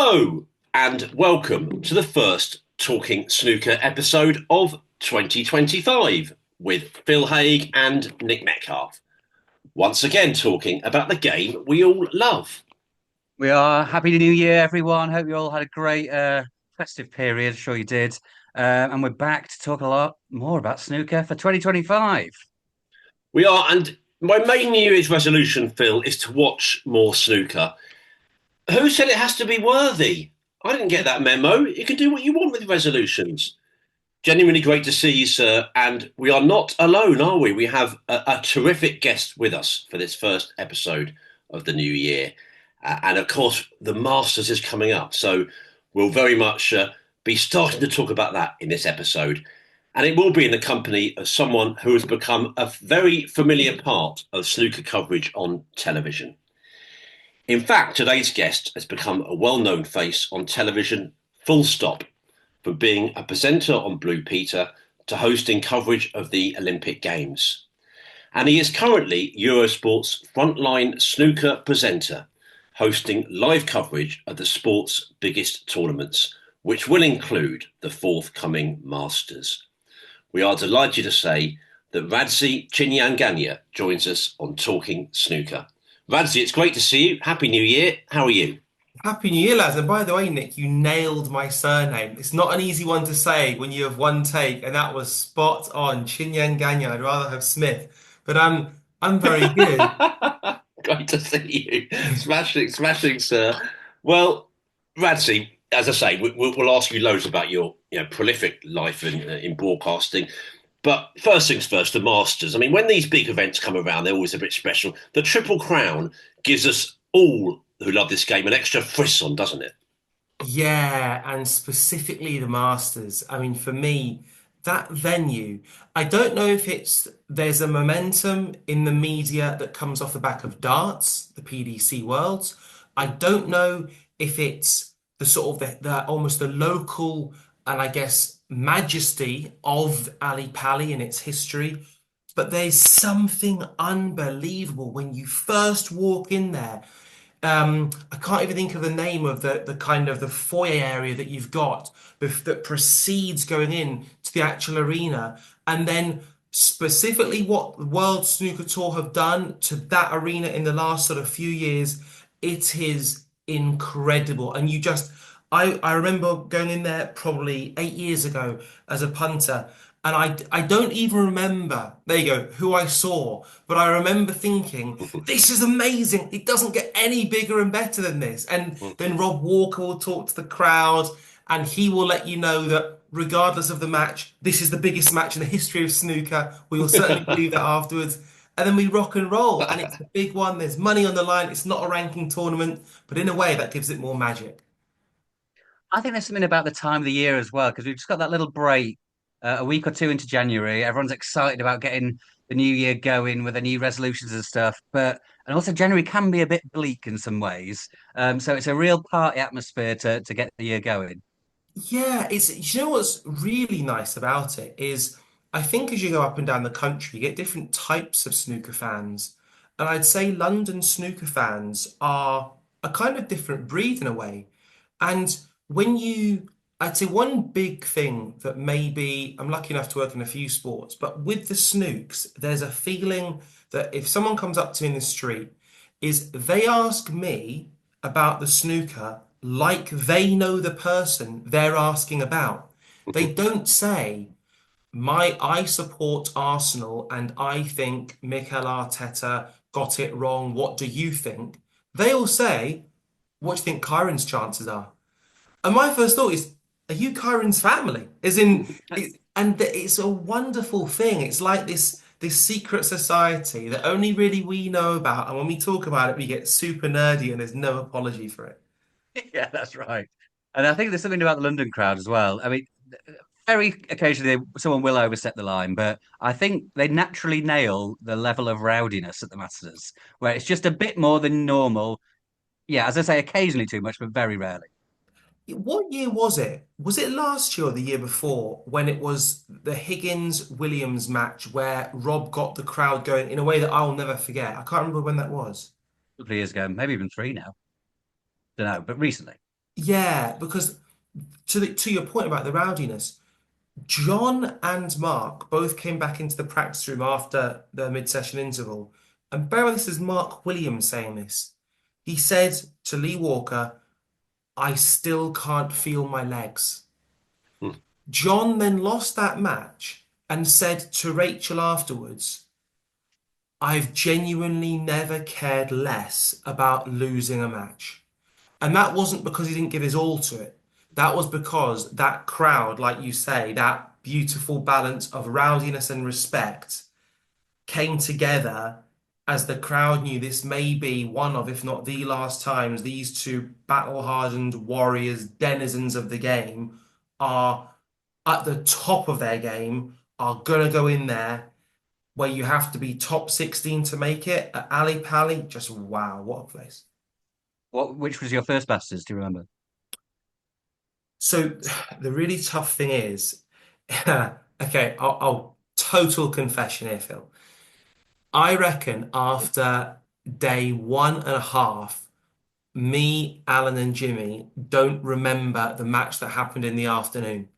Hello and welcome to the first Talking Snooker episode of 2025 with Phil Haig and Nick Metcalf. Once again, talking about the game we all love. We are happy New Year, everyone. Hope you all had a great festive period. Sure you did. And we're back to talk a lot more about snooker for 2025. We are, and my main New Year's resolution, Phil, is to watch more snooker. Who said it has to be worthy? I didn't get that memo. You can do what you want with resolutions. Genuinely great to see you, sir. And we are not alone, are we? We have a terrific guest with us for this first episode of the new year. And of course, the Masters is coming up. So we'll very much be starting to talk about that in this episode. And it will be in the company of someone who has become a very familiar part of snooker coverage on television. In fact, today's guest has become a well-known face on television, full stop, from being a presenter on Blue Peter to hosting coverage of the Olympic Games. And he is currently Eurosport's frontline snooker presenter, hosting live coverage of the sport's biggest tournaments, which will include the forthcoming Masters. We are delighted to say that Radzi Chinyanganya joins us on Talking Snooker. Radzi, it's great to see you. Happy New Year. How are you? Happy New Year, lads. And by the way, Nick, you nailed my surname. It's not an easy one to say when you have one take, and that was spot on. Chinyanganya. I'd rather have Smith. But I'm very good. Great to see you. Smashing, smashing, sir. Well, Radzi, as I say, we'll ask you loads about your prolific life in broadcasting. But first things first, the Masters. I mean, when these big events come around, they're always a bit special. The Triple Crown gives us all who love this game an extra frisson, doesn't it? Yeah, and specifically the Masters. I mean, for me, that venue, I don't know if there's a momentum in the media that comes off the back of darts, the PDC Worlds. I don't know if it's the sort of the almost the local and I guess majesty of Ali Pali and its history. But there's something unbelievable when you first walk in there. I can't even think of the name of the kind of the foyer area that you've got that precedes going in to the actual arena, and then specifically what the World Snooker Tour have done to that arena in the last sort of few years. It is incredible, and I remember going in there probably 8 years ago as a punter. And I don't even remember, there you go, who I saw. But I remember thinking, this is amazing. It doesn't get any bigger and better than this. And then Rob Walker will talk to the crowd and he will let you know that regardless of the match, this is the biggest match in the history of snooker. We will certainly believe that afterwards. And then we rock and roll. And it's a big one. There's money on the line. It's not a ranking tournament. But in a way, that gives it more magic. I think there's something about the time of the year as well, because we've just got that little break, a week or two into January. Everyone's excited about getting the new year going with the new resolutions and stuff. And also January can be a bit bleak in some ways. So it's a real party atmosphere to get the year going. Yeah, you know what's really nice about it is I think as you go up and down the country, you get different types of snooker fans. And I'd say London snooker fans are a kind of different breed in a way. And I'd say one big thing that maybe I'm lucky enough to work in a few sports, but with the snooks, there's a feeling that if someone comes up to me in the street, is they ask me about the snooker like they know the person they're asking about. They don't say, I support Arsenal and I think Mikel Arteta got it wrong. What do you think? They all say, what do you think Kyron's chances are? And my first thought is, are you Kyron's family? It's a wonderful thing. It's like this secret society that only really we know about. And when we talk about it, we get super nerdy and there's no apology for it. Yeah, that's right. And I think there's something about the London crowd as well. I mean, very occasionally someone will overstep the line, but I think they naturally nail the level of rowdiness at the Masters, where it's just a bit more than normal. Yeah, as I say, occasionally too much, but very rarely. What year was it? Was it last year or the year before when it was the Higgins-Williams match where Rob got the crowd going in a way that I'll never forget? I can't remember when that was. A couple of years ago, maybe even three now. Don't know, but recently. Yeah, because to your point about the rowdiness, John and Mark both came back into the practice room after the mid-session interval. And bear with this is Mark Williams saying this. He said to Lee Walker, I still can't feel my legs. Hmm. John then lost that match and said to Rachel afterwards, I've genuinely never cared less about losing a match. And that wasn't because he didn't give his all to it. That was because that crowd, like you say, that beautiful balance of rowdiness and respect came together as the crowd knew this may be one of, if not the last times, these two battle-hardened warriors, denizens of the game, are at the top of their game, are gonna go in there where you have to be top 16 to make it at Ali Pali. Just wow, what a place. Which was your first Masters? Do you remember? So the really tough thing is, okay, I'll total confession here, Phil. I reckon after day 1.5, me, Alan, and Jimmy don't remember the match that happened in the afternoon.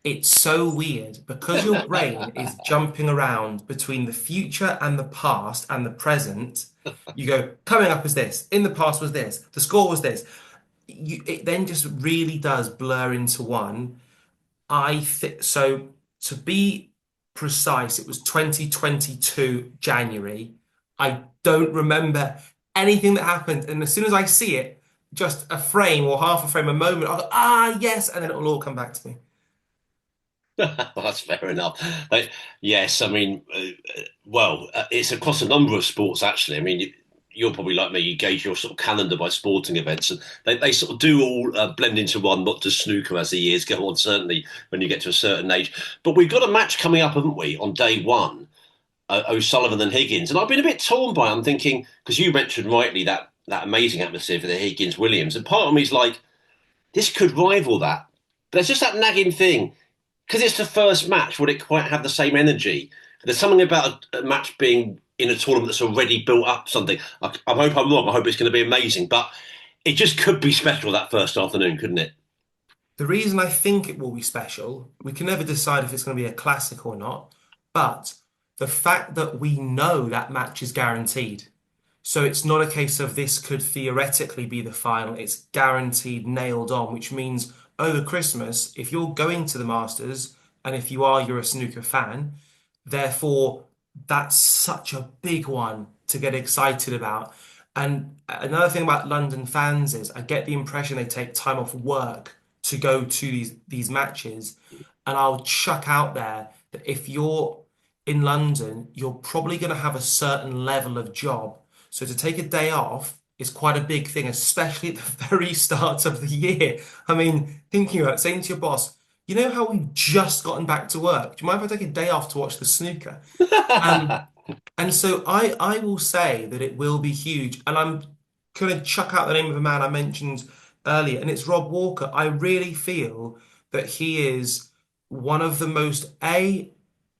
It's so weird because your brain is jumping around between the future and the past and the present. You go, coming up is this, in the past was this, the score was this. It then just really does blur into one. I think so. To be precise, it was 2022 January. I don't remember anything that happened, and as soon as I see it, just a frame or half a frame, a moment, I'll go, ah, yes, and then it'll all come back to me. That's fair enough. Yes, I mean, it's across a number of sports actually. I mean, you're probably like me. You gauge your sort of calendar by sporting events, and they sort of do all blend into one. Not just snooker as the years go on. Certainly, when you get to a certain age. But we've got a match coming up, haven't we, on day one? O'Sullivan and Higgins, and I've been a bit torn by it. I'm thinking because you mentioned rightly that amazing atmosphere for the Higgins Williams, and part of me is like, this could rival that. But there's just that nagging thing because it's the first match, would it quite have the same energy? There's something about a match being in a tournament that's already built up something. I hope I'm wrong. I hope it's going to be amazing, but it just could be special that first afternoon, couldn't it? The reason I think it will be special, we can never decide if it's going to be a classic or not, but the fact that we know that match is guaranteed. So it's not a case of this could theoretically be the final. It's guaranteed, nailed on, which means over Christmas, if you're going to the Masters, and if you are, you're a snooker fan, therefore that's such a big one to get excited about. And another thing about London fans is I get the impression they take time off work to go to these matches. And I'll chuck out there that if you're in London, you're probably going to have a certain level of job. So to take a day off is quite a big thing, especially at the very start of the year. I mean, thinking about it, saying to your boss, you know how we've just gotten back to work? Do you mind if I take a day off to watch the snooker? Um, and so I will say that it will be huge. And I'm going to chuck out the name of a man I mentioned earlier, and it's Rob Walker. I really feel that he is one of the most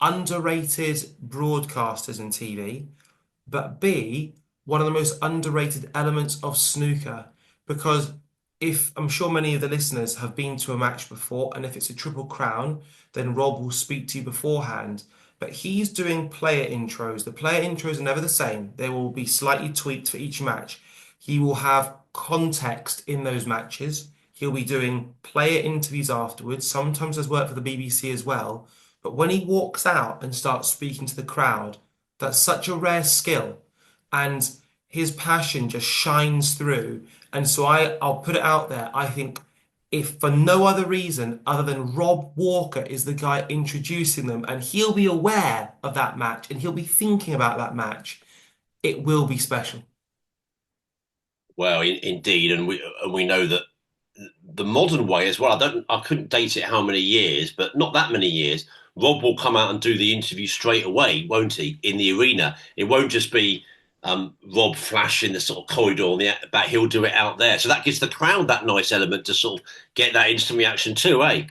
underrated broadcasters in TV, but B, one of the most underrated elements of snooker. Because if I'm sure many of the listeners have been to a match before, and if it's a Triple Crown, then Rob will speak to you beforehand. But he's doing player intros. The player intros are never the same. They will be slightly tweaked for each match. He will have context in those matches. He'll be doing player interviews afterwards. Sometimes does work for the BBC as well. But when he walks out and starts speaking to the crowd, that's such a rare skill. And his passion just shines through. And so I'll put it out there. I think if for no other reason other than Rob Walker is the guy introducing them, and he'll be aware of that match and he'll be thinking about that match, it will be special. Well, indeed, and we know that the modern way as well. I couldn't date it how many years, but not that many years. Rob will come out and do the interview straight away, won't he? In the arena, it won't just be Rob flash in the sort of corridor on the back. He'll do it out there, so that gives the crowd that nice element to sort of get that instant reaction too, eh?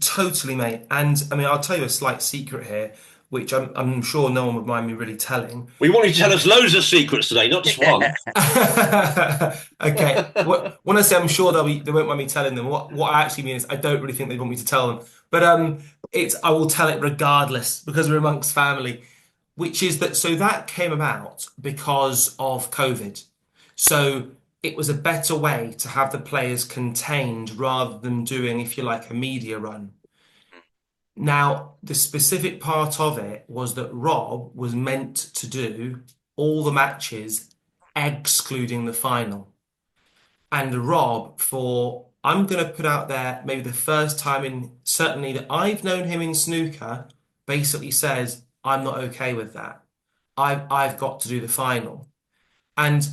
Totally, mate. And I mean, I'll tell you a slight secret here. which I'm sure no one would mind me really telling. We want you to tell us loads of secrets today, not just one. Okay. When I say I'm sure they won't mind me telling them, what I actually mean is I don't really think they want me to tell them. But it's I will tell it regardless because we're amongst family, which is that so that came about because of COVID. So it was a better way to have the players contained rather than doing, if you like, a media run. Now, the specific part of it was that Rob was meant to do all the matches excluding the final. And Rob, I'm going to put out there, maybe the first time in certainly that I've known him in snooker, basically says, I'm not okay with that. I've got to do the final. And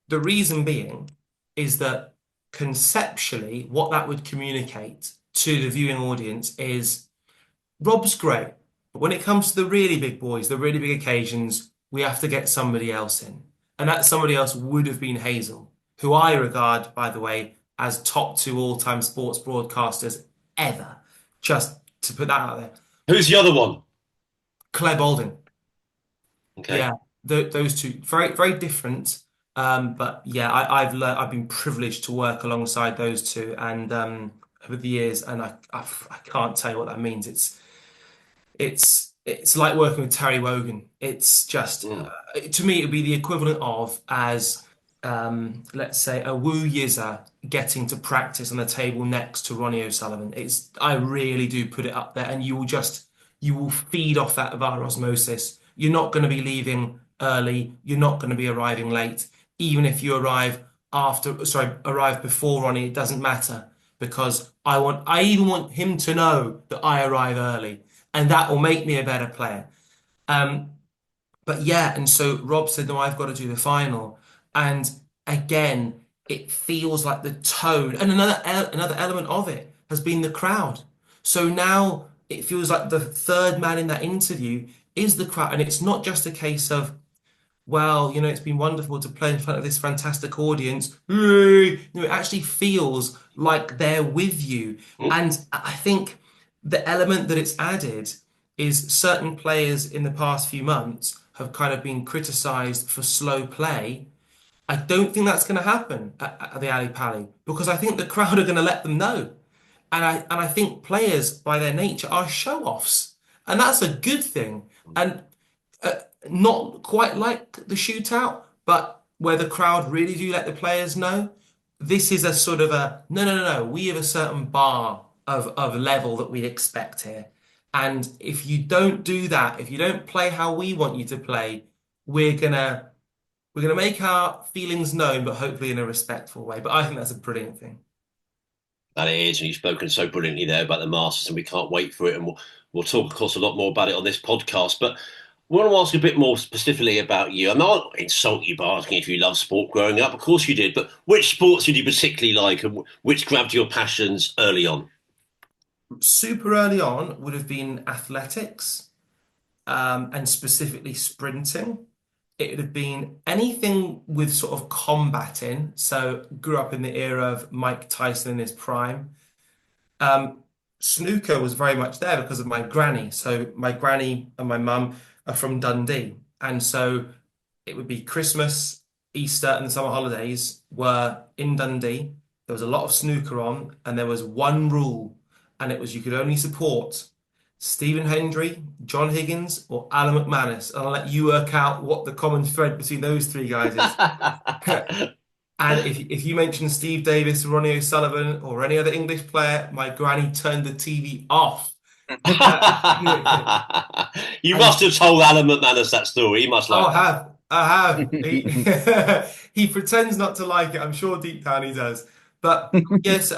the reason being is that conceptually, what that would communicate to the viewing audience is Rob's great, but when it comes to the really big boys, the really big occasions, we have to get somebody else in. And that somebody else would have been Hazel, who I regard, by the way, as top 2 all-time sports broadcasters ever. Just to put that out there. Who's the other one? Claire Balding. Okay. Yeah, those two, very, very different. But yeah, I've been privileged to work alongside those two, and over the years, and I can't tell you what that means. It's like working with Terry Wogan. It's just to me, it would be the equivalent of as let's say a Wu Yizza getting to practice on the table next to Ronnie O'Sullivan. I really do put it up there, and you will feed off that via osmosis. You're not going to be leaving early. You're not going to be arriving late. Even if you arrive before Ronnie, it doesn't matter because I even want him to know that I arrive early, and that will make me a better player. But yeah, and so Rob said, no, I've got to do the final. And again, it feels like the tone, and another element of it has been the crowd. So now it feels like the third man in that interview is the crowd, and it's not just a case of, well, it's been wonderful to play in front of this fantastic audience. It actually feels like they're with you. And I think the element that it's added is certain players in the past few months have kind of been criticised for slow play. I don't think that's going to happen at the Ali Pali because I think the crowd are going to let them know. And I think players by their nature are show-offs. And that's a good thing. And not quite like the shootout, but where the crowd really do let the players know. This is a sort of no. We have a certain bar of level that we expect here. And if you don't do that, if you don't play how we want you to play, we're gonna make our feelings known, but hopefully in a respectful way. But I think that's a brilliant thing. That it is, and you've spoken so brilliantly there about the Masters, and we can't wait for it. And we'll talk, of course, a lot more about it on this podcast. But I want to ask a bit more specifically about you. I'm not insult you by asking if you love sport growing up. Of course you did. But which sports did you particularly like, and which grabbed your passions early on? Super early on would have been athletics, and specifically sprinting. It would have been anything with sort of combat in. So grew up in the era of Mike Tyson in his prime. Snooker was very much there because of my granny. So my granny and my mum are from Dundee. And so it would be Christmas, Easter, and the summer holidays were in Dundee. There was a lot of snooker on, and there was one rule, and it was you could only support Stephen Hendry, John Higgins, or Alan McManus. And I'll let you work out what the common thread between those three guys is. And if you mention Steve Davis, Ronnie O'Sullivan, or any other English player, my granny turned the TV off. You must have told Alan McManus that story. He must like that. I have. He pretends not to like it. I'm sure deep down he does. But yes,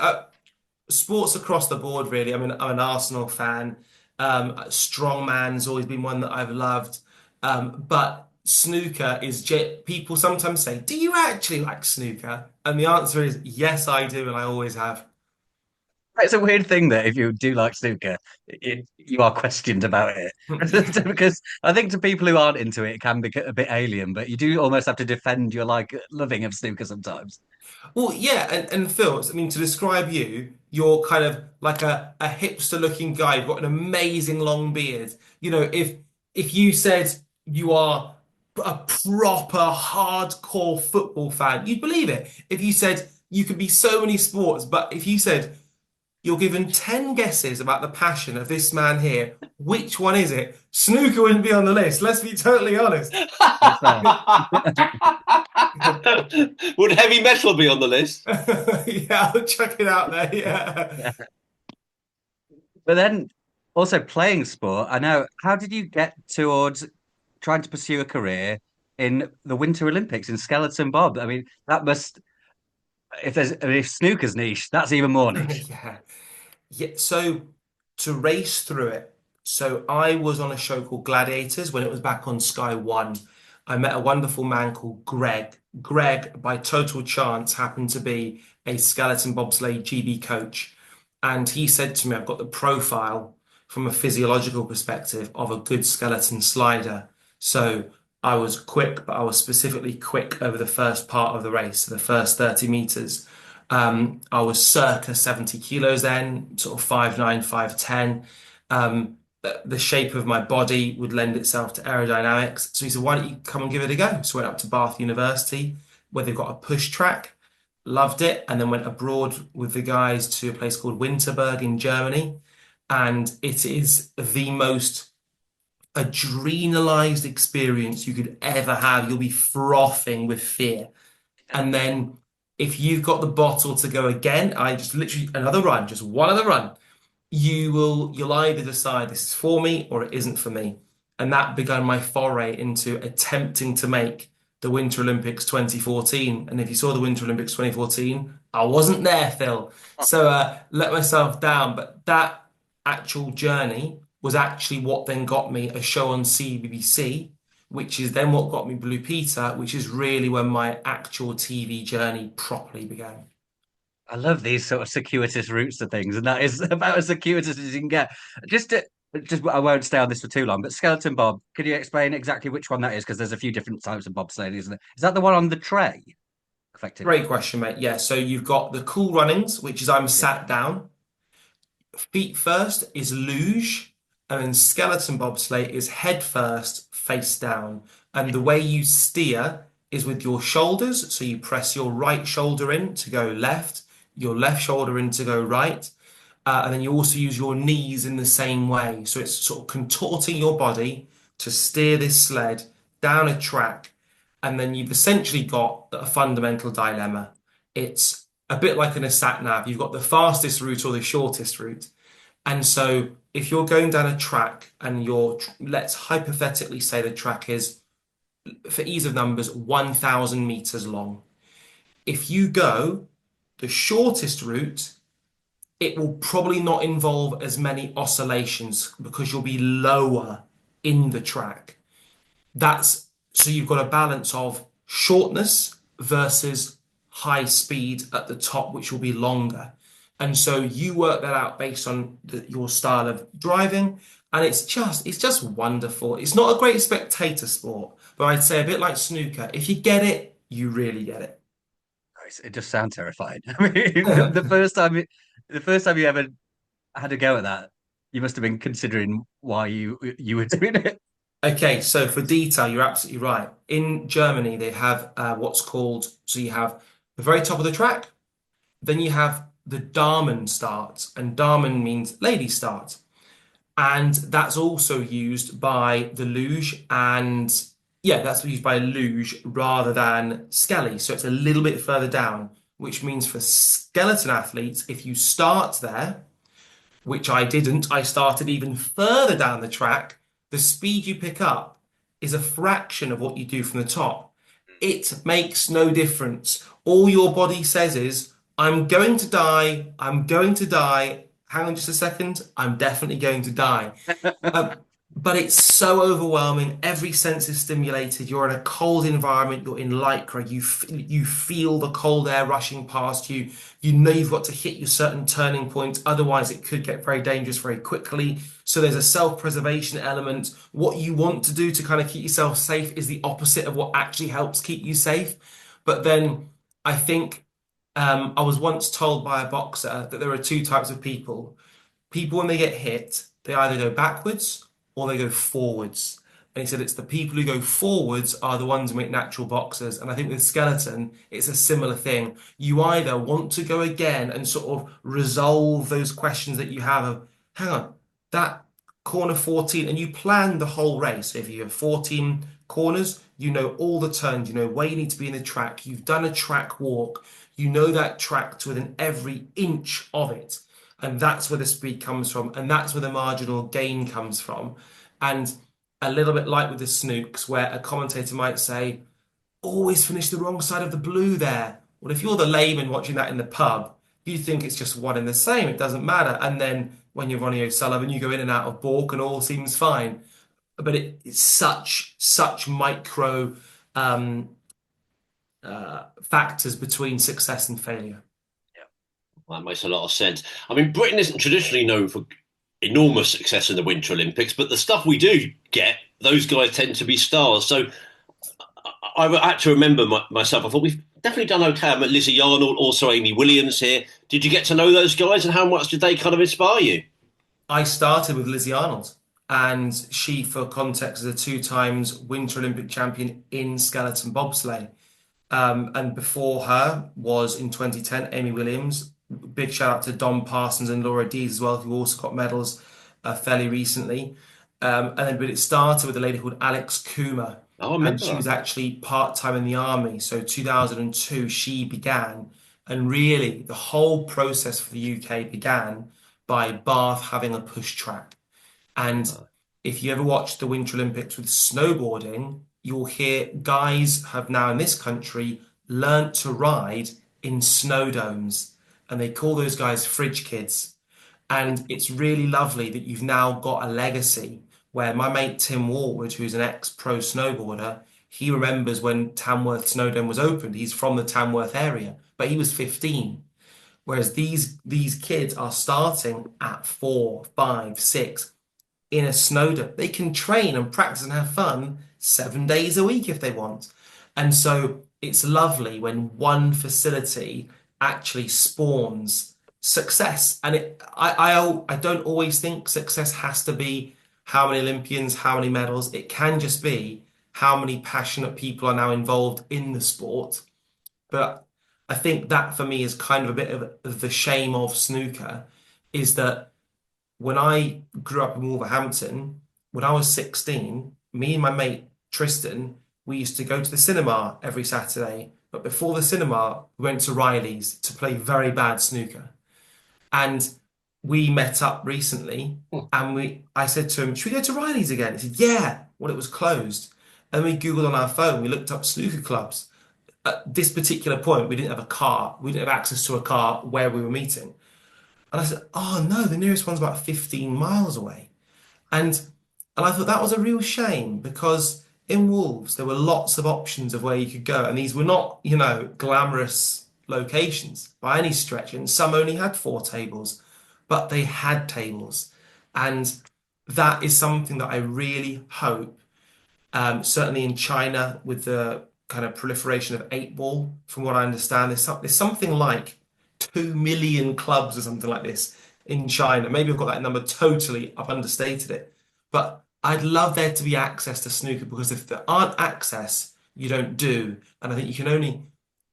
sports across the board, really. I'm an Arsenal fan. Strongman's always been one that I've loved. But snooker is people sometimes say, do you actually like snooker? And the answer is yes, I do, and I always have. It's a weird thing that if you do like snooker, you are questioned about it. Because I think to people who aren't into it, it can be a bit alien, but you do almost have to defend your loving of snooker sometimes. Well, yeah, and Phil, I mean, to describe you, you're kind of like a hipster-looking guy. You've got an amazing long beard. If if you said you are a proper hardcore football fan, you'd believe it. If you said you could be so many sports, but if you said you're given 10 guesses about the passion of this man here, which one is it? Snooker wouldn't be on the list, let's be totally honest. That's fair. Would heavy metal be on the list? Yeah, I'll chuck it out there. Yeah. But then also playing sport, I know. How did you get towards trying to pursue a career in the Winter Olympics in skeleton bob? I mean, that must, if snooker's niche, that's even more niche. Yeah. Yeah. So to race through it, so I was on a show called Gladiators when it was back on Sky One. I met a wonderful man called Greg. Greg, by total chance, happened to be a skeleton bobsleigh GB coach. And he said to me, I've got the profile from a physiological perspective of a good skeleton slider. So I was quick, but I was specifically quick over the first part of the race, so the first 30 meters. I was circa 70 kilos then, sort of 5'9", 5'10". The shape of my body would lend itself to aerodynamics. So he said, why don't you come and give it a go? So I went up to Bath University, where they've got a push track, loved it, and then went abroad with the guys to a place called Winterberg in Germany. And it is the most adrenalized experience you could ever have. You'll be frothing with fear. And then if you've got the bottle to go again, I just literally another run, just one other run, you'll either decide this is for me or it isn't for me. And that began my foray into attempting to make the Winter Olympics 2014. And if you saw the Winter Olympics 2014, I wasn't there, Phil. So let myself down. But that actual journey was actually what then got me a show on CBBC, which is then what got me Blue Peter, which is really when my actual TV journey properly began. I love these sort of circuitous routes to things, and that is about as circuitous as you can get. Just to, just I won't stay on this for too long, but skeleton bob, could you explain exactly which one that is? Because there's a few different types of bobsleigh, isn't there? Is that the one on the tray, effectively? Great question, mate. Yeah, so you've got the cool runnings, which is I'm Yeah. sat down. Feet first is luge, and then skeleton bobsleigh is head first, face down. And the way you steer is with your shoulders. So you press your right shoulder in to go left, your left shoulder in to go right. And then you also use your knees in the same way. So it's sort of contorting your body to steer this sled down a track. And then you've essentially got a fundamental dilemma. It's a bit like in a sat nav. You've got the fastest route or the shortest route. And so if you're going down a track and let's hypothetically say the track is, for ease of numbers, 1,000 meters long. If you go the shortest route, it will probably not involve as many oscillations because you'll be lower in the track. So you've got a balance of shortness versus high speed at the top, which will be longer. And so you work that out based on your style of driving, and it's just wonderful. It's not a great spectator sport, but I'd say a bit like snooker. If you get it, you really get it. Nice. It just sounds terrifying. I mean, the first time you ever had a go at that, you must have been considering why you were doing it. Okay, so for detail, you're absolutely right. In Germany, they have so you have the very top of the track, then you have the Damen start, and Damen means lady start. And that's also used by the luge, and yeah, that's used by luge rather than skelly. So it's a little bit further down, which means for skeleton athletes, if you start there, which I didn't, I started even further down the track, the speed you pick up is a fraction of what you do from the top. It makes no difference. All your body says is, I'm going to die, I'm going to die. Hang on just a second, I'm definitely going to die. But it's so overwhelming. Every sense is stimulated. You're in a cold environment. You're in lycra. You feel the cold air rushing past you. You know you've got to hit your certain turning points. Otherwise, it could get very dangerous very quickly. So there's a self-preservation element. What you want to do to kind of keep yourself safe is the opposite of what actually helps keep you safe. But then I think I was once told by a boxer that there are two types of people. People, when they get hit, they either go backwards or they go forwards. And he said it's the people who go forwards are the ones who make natural boxers. And I think with skeleton, it's a similar thing. You either want to go again and sort of resolve those questions that you have of, hang on, that corner 14, and you plan the whole race. If you have 14 corners, you know all the turns, you know where you need to be in the track. You've done a track walk, you know that track to within every inch of it. And that's where the speed comes from, and that's where the marginal gain comes from. And a little bit like with the snooks, where a commentator might say, always finish the wrong side of the blue there. Well, if you're the layman watching that in the pub, you think it's just one and the same. It doesn't matter. And then when you're Ronnie O'Sullivan, you go in and out of balk and all seems fine. But it's such micro factors between success and failure. That makes a lot of sense. I mean, Britain isn't traditionally known for enormous success in the Winter Olympics, but the stuff we do get, those guys tend to be stars. So I had to remember myself. I thought we've definitely done okay. I met Lizzie Arnold, also Amy Williams here. Did you get to know those guys, and how much did they kind of inspire you? I started with Lizzie Arnold, and she, for context, is a 2 times Winter Olympic champion in skeleton bobsleigh. And before her was in 2010 Amy Williams. Big shout out to Don Parsons and Laura Dees as well, who also got medals fairly recently. But it started with a lady called Alex Coomer, Oh, I and remember she was that. actually part-time in the army. So 2002 she began, and really the whole process for the UK began by Bath having a push track. And if you ever watch the Winter Olympics with snowboarding, you'll hear guys have now in this country learnt to ride in snow domes, and they call those guys fridge kids. And it's really lovely that you've now got a legacy where my mate Tim Walwood, who's an ex-pro snowboarder, he remembers when Tamworth Snowdome was opened. He's from the Tamworth area, but he was 15. Whereas these kids are starting at 4, 5, 6 in a snowdome. They can train and practice and have fun 7 days a week if they want. And so it's lovely when one facility actually spawns success. And I don't always think success has to be how many Olympians, how many medals. It can just be how many passionate people are now involved in the sport. But I think that for me is kind of a bit of the shame of snooker, is that when I grew up in Wolverhampton, when I was 16, me and my mate Tristan, we used to go to the cinema every Saturday. But before the cinema, we went to Riley's to play very bad snooker. And we met up recently, and I said to him, should we go to Riley's again? He said, yeah. Well, it was closed. And we Googled on our phone, we looked up snooker clubs. At this particular point, we didn't have a car. We didn't have access to a car where we were meeting. And I said, oh no, the nearest one's about 15 miles away. And I thought that was a real shame, because in Wolves there were lots of options of where you could go, and these were not, glamorous locations by any stretch, and some only had 4 tables, but they had tables. And that is something that I really hope, certainly in China with the kind of proliferation of 8 ball, from what I understand, there's something like 2 million clubs or something like this in China. Maybe I've got that number totally, I've understated it. But I'd love there to be access to snooker, because if there aren't access, you don't do. And I think you can only,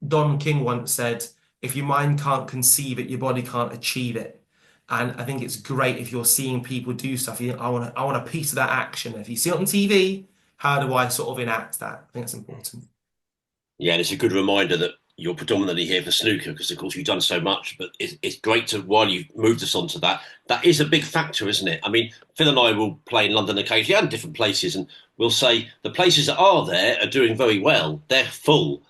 Don King once said, if your mind can't conceive it, your body can't achieve it. And I think it's great if you're seeing people do stuff. You think, I want a piece of that action. If you see it on TV, how do I sort of enact that? I think that's important. Yeah, and it's a good reminder that you're predominantly here for snooker because, of course, you've done so much. But it's great to, while you've moved us onto that, that is a big factor, isn't it? I mean, Phil and I will play in London occasionally and different places, and we'll say the places that are there are doing very well. They're full,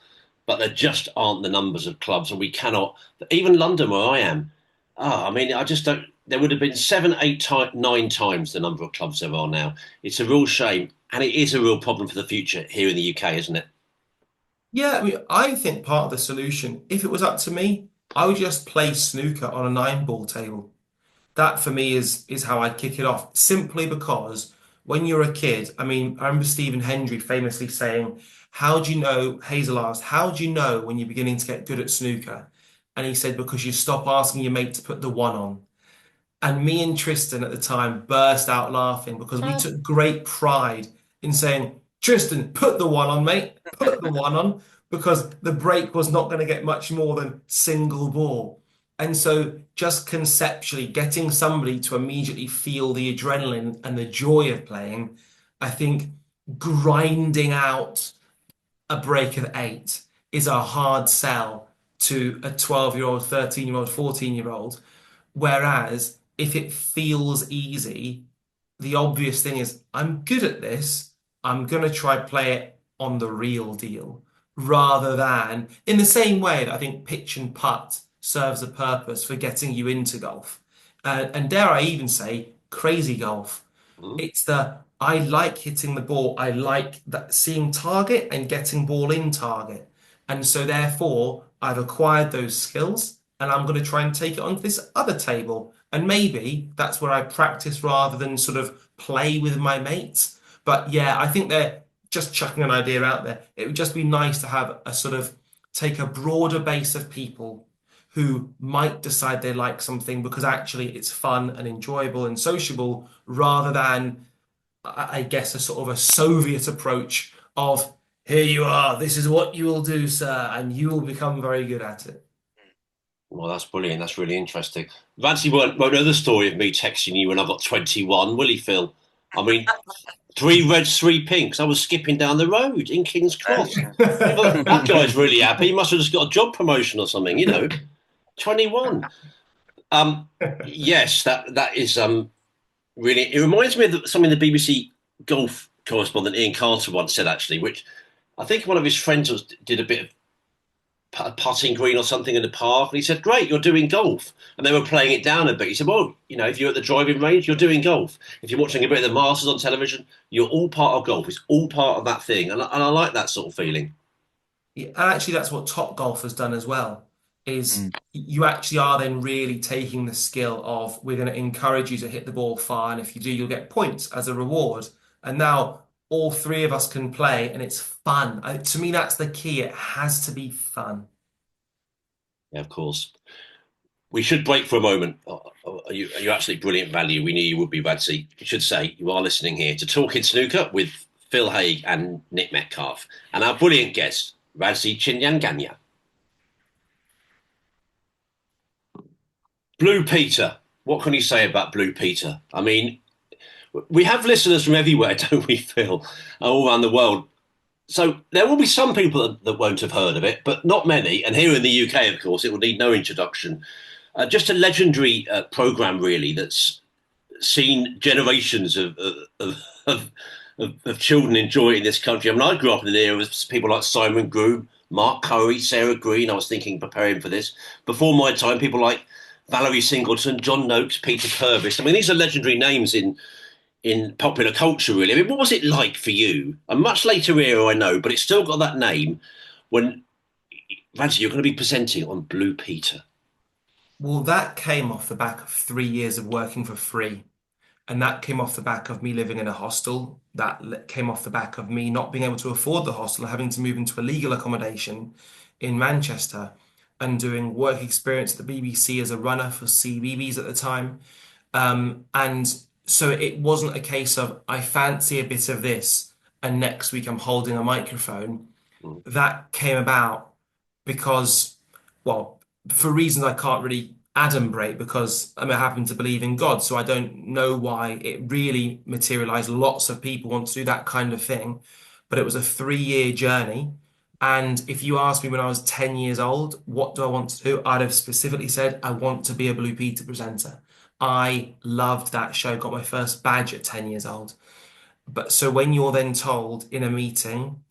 but there just aren't the numbers of clubs, and we cannot. Even London, where I am, I mean, I just don't. There would have been 7, 8, 9 times the number of clubs there are now. It's a real shame, and it is a real problem for the future here in the UK, isn't it? Yeah, I mean, I think part of the solution, if it was up to me, I would just play snooker on a 9 ball table. That for me is how I kick it off. Simply because when you're a kid, I mean, I remember Stephen Hendry famously saying, how do you know, Hazel asked, how do you know when you're beginning to get good at snooker? And he said, because you stop asking your mate to put the one on. And me and Tristan at the time burst out laughing, because we took great pride in saying, Tristan, put the one on, mate, put the one on, because the break was not going to get much more than single ball. And so just conceptually getting somebody to immediately feel the adrenaline and the joy of playing, I think grinding out a break of 8 is a hard sell to a 12-year-old, 13-year-old, 14-year-old. Whereas if it feels easy, the obvious thing is, I'm good at this. I'm going to try play it on the real deal rather than in the same way that I think pitch and putt serves a purpose for getting you into golf. And dare I even say, crazy golf. It's I like hitting the ball. I like that seeing target and getting ball in target. And so therefore, I've acquired those skills and I'm going to try and take it onto this other table. And maybe that's where I practice rather than sort of play with my mates. But yeah, I think they're just chucking an idea out there. It would just be nice to have a sort of take a broader base of people who might decide they like something because actually it's fun and enjoyable and sociable rather than, I guess, a sort of a Soviet approach of here you are, this is what you will do, sir, and you will become very good at it. Well, that's brilliant. That's really interesting. Radzi won't know the story of me texting you when I got 21, will he, Phil? I mean, 3 reds, 3 pinks. I was skipping down the road in King's Cross. That guy's really happy. He must have just got a job promotion or something, 21. Yes, that is really. It reminds me of something the BBC golf correspondent Ian Carter once said, actually, which I think one of his friends did a bit of a putting green or something in the park, and he said, "Great, you're doing golf." And they were playing it down a bit. He said, "Well, if you're at the driving range, you're doing golf. If you're watching a bit of the Masters on television, you're all part of golf. It's all part of that thing." And I like that sort of feeling. Yeah, and actually, that's what Top Golf has done as well. Is you actually are then really taking the skill of we're going to encourage you to hit the ball far, and if you do, you'll get points as a reward. And now all 3 of us can play, and it's fun. To me, that's the key. It has to be fun. Yeah, of course. We should break for a moment. You're absolutely brilliant value. We knew you would be, Radzi. You should say you are listening here to Talking Snooker with Phil Haigh and Nick Metcalf, and our brilliant guest, Radzi Chinyanganya. Blue Peter. What can you say about Blue Peter? I mean, we have listeners from everywhere, don't we, Phil? All around the world. So there will be some people that won't have heard of it, but not many. And here in the UK, of course, it will need no introduction. Just a legendary programme, really, that's seen generations of children enjoy it in this country. I mean, I grew up in an era with people like Simon Groom, Mark Curry, Sarah Green. I was thinking, preparing for this. Before my time, people like Valerie Singleton, John Noakes, Peter Purvis. I mean, these are legendary names in popular culture, really. I mean, what was it like for you? A much later era, I know, but it's still got that name. When, Radzi, you're going to be presenting on Blue Peter. Well, that came off the back of 3 years of working for free. And that came off the back of me living in a hostel. That came off the back of me not being able to afford the hostel, having to move into a legal accommodation in Manchester and doing work experience at the BBC as a runner for CBeebies at the time. And so it wasn't a case of I fancy a bit of this and next week I'm holding a microphone. That came about because, well, for reasons I can't really adumbrate because I happen to believe in God, so I don't know why it really materialized. Lots of people want to do that kind of thing, but it was a 3-year journey. And if you asked me when I was 10 years old, what do I want to do? I'd have specifically said, I want to be a Blue Peter presenter. I loved that show, got my first badge at 10 years old. But so when you're then told in a meeting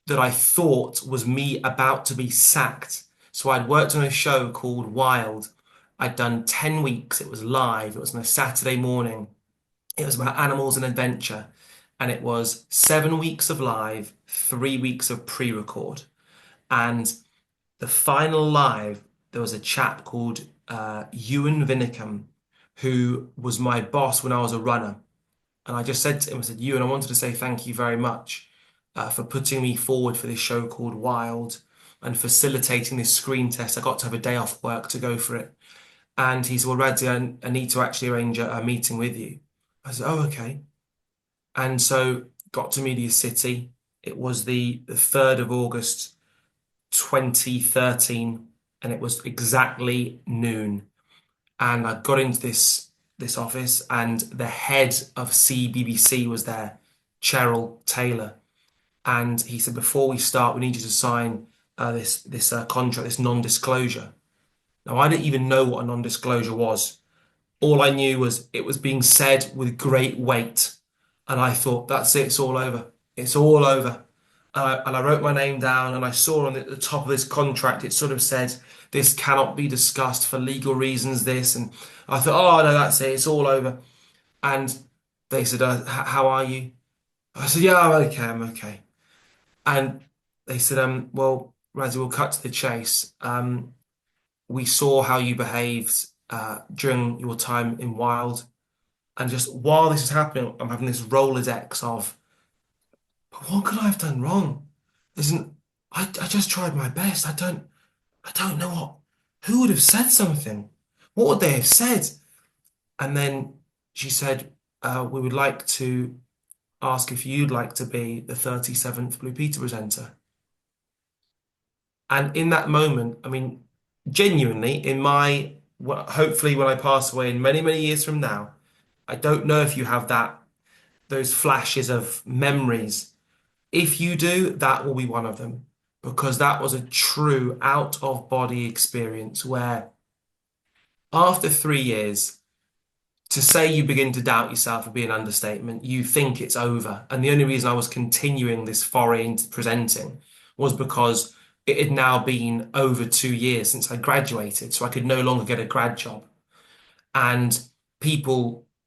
that I thought was me about to be sacked, so I'd worked on a show called Wild. I'd done 10 weeks. It was live. It was on a Saturday morning. It was about animals and adventure. And it was 7 weeks of live, 3 weeks of pre-record. And the final live, there was a chap called Ewan Vinicum, who was my boss when I was a runner. And I just said to him, I said, Ewan, I wanted to say thank you very much for putting me forward for this show called Wild and facilitating this screen test. I got to have a day off work to go for it. And he said, well, Radzi, I need to actually arrange a meeting with you. I said, oh, okay. And so got to Media City. It was the 3rd of August, 2013, and it was exactly noon. And I got into this office, and the head of CBBC was there, Cheryl Taylor. And he said, before we start, we need you to sign this contract, this non-disclosure. Now, I didn't even know what a non-disclosure was. All I knew was it was being said with great weight. And I thought, that's it, it's all over. It's all over. And I wrote my name down, and I saw on the top of this contract, it sort of said, this cannot be discussed for legal reasons, this. And I thought, oh, no, that's it, it's all over. And they said, how are you? I said, yeah, I'm okay. And they said, well, Radzi, we'll cut to the chase. We saw how you behaved during your time in Wild. And just while this is happening, I'm having this Rolodex of, but what could I have done wrong? I just tried my best. I don't know who would have said something? What would they have said? And then she said, we would like to ask if you'd like to be the 37th Blue Peter presenter. And in that moment, I mean, genuinely, hopefully when I pass away in many, many years from now, I don't know if you have those flashes of memories. If you do, that will be one of them, because that was a true out of body experience where after 3 years, to say you begin to doubt yourself would be an understatement. You think it's over. And the only reason I was continuing this foray into presenting was because it had now been over 2 years since I graduated, so I could no longer get a grad job. And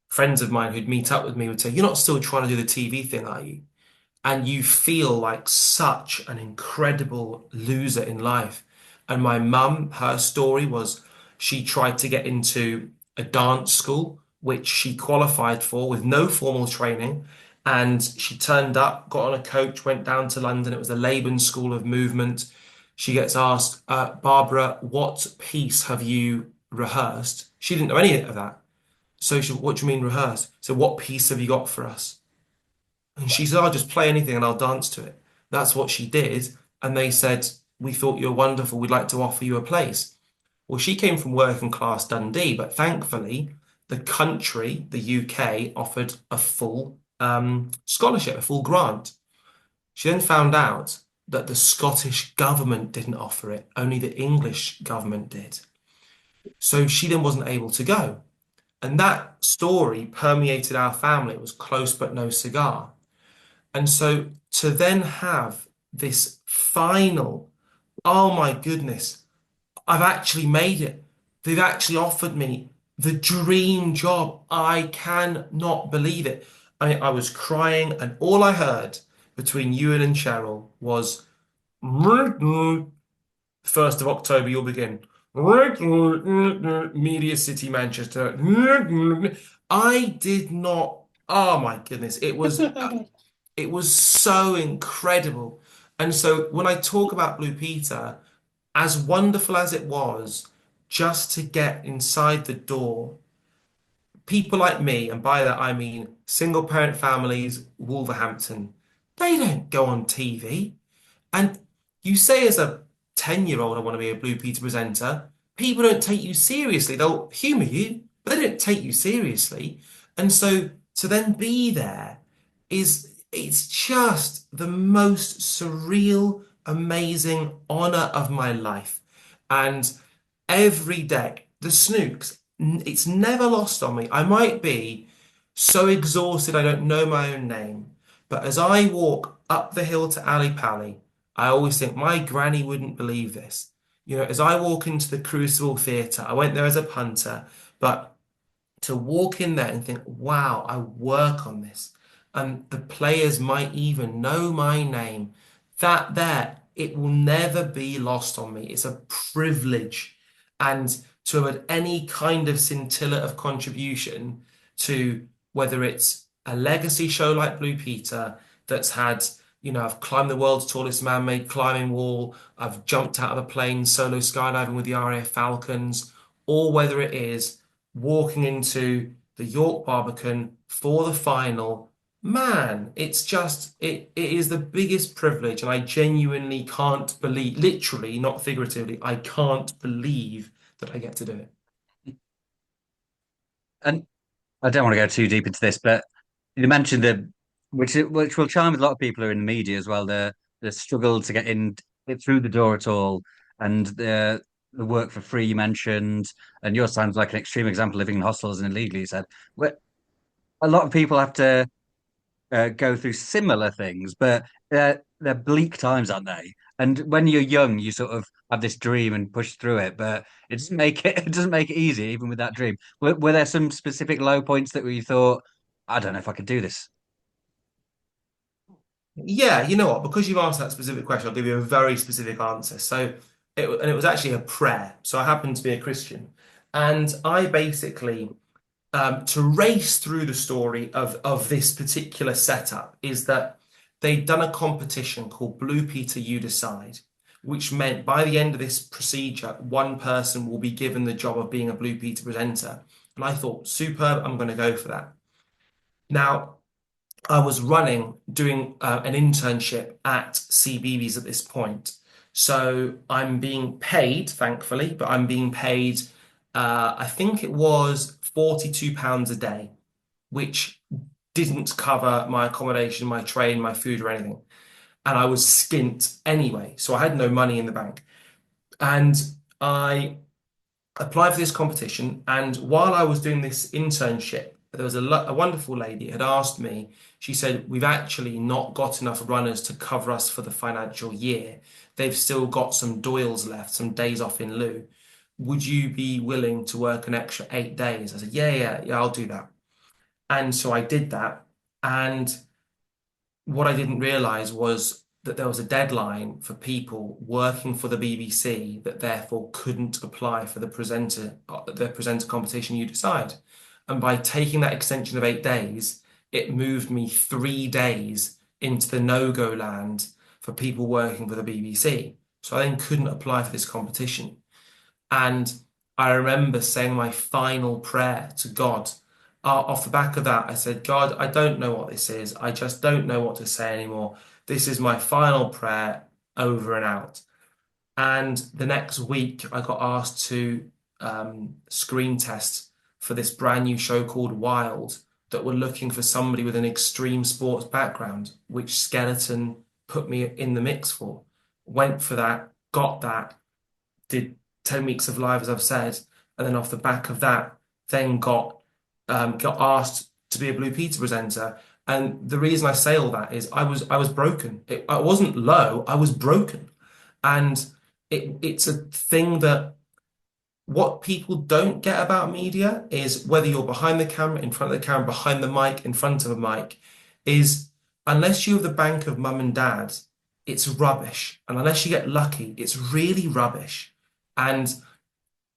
friends of mine who'd meet up with me would say, you're not still trying to do the TV thing, are you? And you feel like such an incredible loser in life. And my mum, her story was she tried to get into a dance school, which she qualified for with no formal training. And she turned up, got on a coach, went down to London. It was the Laban School of Movement. She gets asked, Barbara, what piece have you rehearsed? She didn't know any of that. So she said, what do you mean rehearsed? So what piece have you got for us? And she said, I'll just play anything and I'll dance to it. That's what she did. And they said, we thought you were wonderful. We'd like to offer you a place. Well, she came from working class Dundee, but thankfully the country, the UK, offered a full scholarship, a full grant. She then found out that the Scottish government didn't offer it, only the English government did. So she then wasn't able to go. And that story permeated our family. It was close but no cigar. And so to then have this final, oh my goodness, I've actually made it. They've actually offered me the dream job. I cannot believe it. I was crying, and all I heard between Ewan and Cheryl was, 1st of October, you'll begin. Media City, Manchester. I did not. Oh my goodness. It was so incredible. And so when I talk about Blue Peter, as wonderful as it was, just to get inside the door, people like me, and by that I mean single parent families, Wolverhampton, they don't go on TV. And you say as a 10-year-old, I want to be a Blue Peter presenter, people don't take you seriously. They'll humour you, but they don't take you seriously. And so to then be there it's just the most surreal, amazing honour of my life. And every day, the Snooks, it's never lost on me. I might be so exhausted I don't know my own name, but as I walk up the hill to Ali Pali, I always think my granny wouldn't believe this. You know, as I walk into the Crucible Theatre, I went there as a punter, but to walk in there and think, wow, I work on this, and the players might even know my name, it will never be lost on me. It's a privilege. And to have any kind of scintilla of contribution to whether it's a legacy show like Blue Peter that's had, I've climbed the world's tallest man-made climbing wall, I've jumped out of a plane solo skydiving with the RAF Falcons, or whether it is walking into the York Barbican for the final Man, it is the biggest privilege, and I genuinely can't believe, literally, not figuratively, I can't believe that I get to do it. And I don't want to go too deep into this, but you mentioned which will chime with a lot of people who are in the media as well, the struggle to get in through the door at all, and the work for free you mentioned, and yours sounds like an extreme example, living in hostels and illegally, you said. Where a lot of people have to go through similar things, but they're bleak times, aren't they? And when you're young, you sort of have this dream and push through it, but it doesn't make it it doesn't make it easy, even with that dream. Were there some specific low points that where you thought, I don't know if I could do this? Yeah, you know what? Because you've asked that specific question, I'll give you a very specific answer. And it was actually a prayer. So I happen to be a Christian, and I basically to race through the story of this particular setup is that they'd done a competition called Blue Peter You Decide, which meant by the end of this procedure, one person will be given the job of being a Blue Peter presenter. And I thought, superb, I'm going to go for that. Now, I was doing an internship at CBeebies at this point. So I'm being paid, thankfully, but I'm being paid, I think it was £42 a day, which didn't cover my accommodation, my train, my food, or anything. And I was skint anyway. So I had no money in the bank. And I applied for this competition. And while I was doing this internship, there was a wonderful lady had asked me, she said, we've actually not got enough runners to cover us for the financial year. They've still got some doyles left, some days off in lieu. Would you be willing to work an extra 8 days? I said, yeah, I'll do that. And so I did that. And what I didn't realize was that there was a deadline for people working for the BBC that therefore couldn't apply for the presenter competition you decide. And by taking that extension of 8 days, it moved me 3 days into the no-go land for people working for the BBC. So I then couldn't apply for this competition. And I remember saying my final prayer to God. Off the back of that, I said, God, I don't know what this is. I just don't know what to say anymore. This is my final prayer, over and out. And the next week, I got asked to screen test for this brand new show called Wild that were looking for somebody with an extreme sports background, which Skeleton put me in the mix for. Went for that, got that, did 10 weeks of live, as I've said, and then off the back of that, then got asked to be a Blue Peter presenter. And the reason I say all that is I was broken. I wasn't low, I was broken. And it's a thing that what people don't get about media is whether you're behind the camera, in front of the camera, behind the mic, in front of a mic, is unless you have the bank of mum and dad, it's rubbish. And unless you get lucky, it's really rubbish. And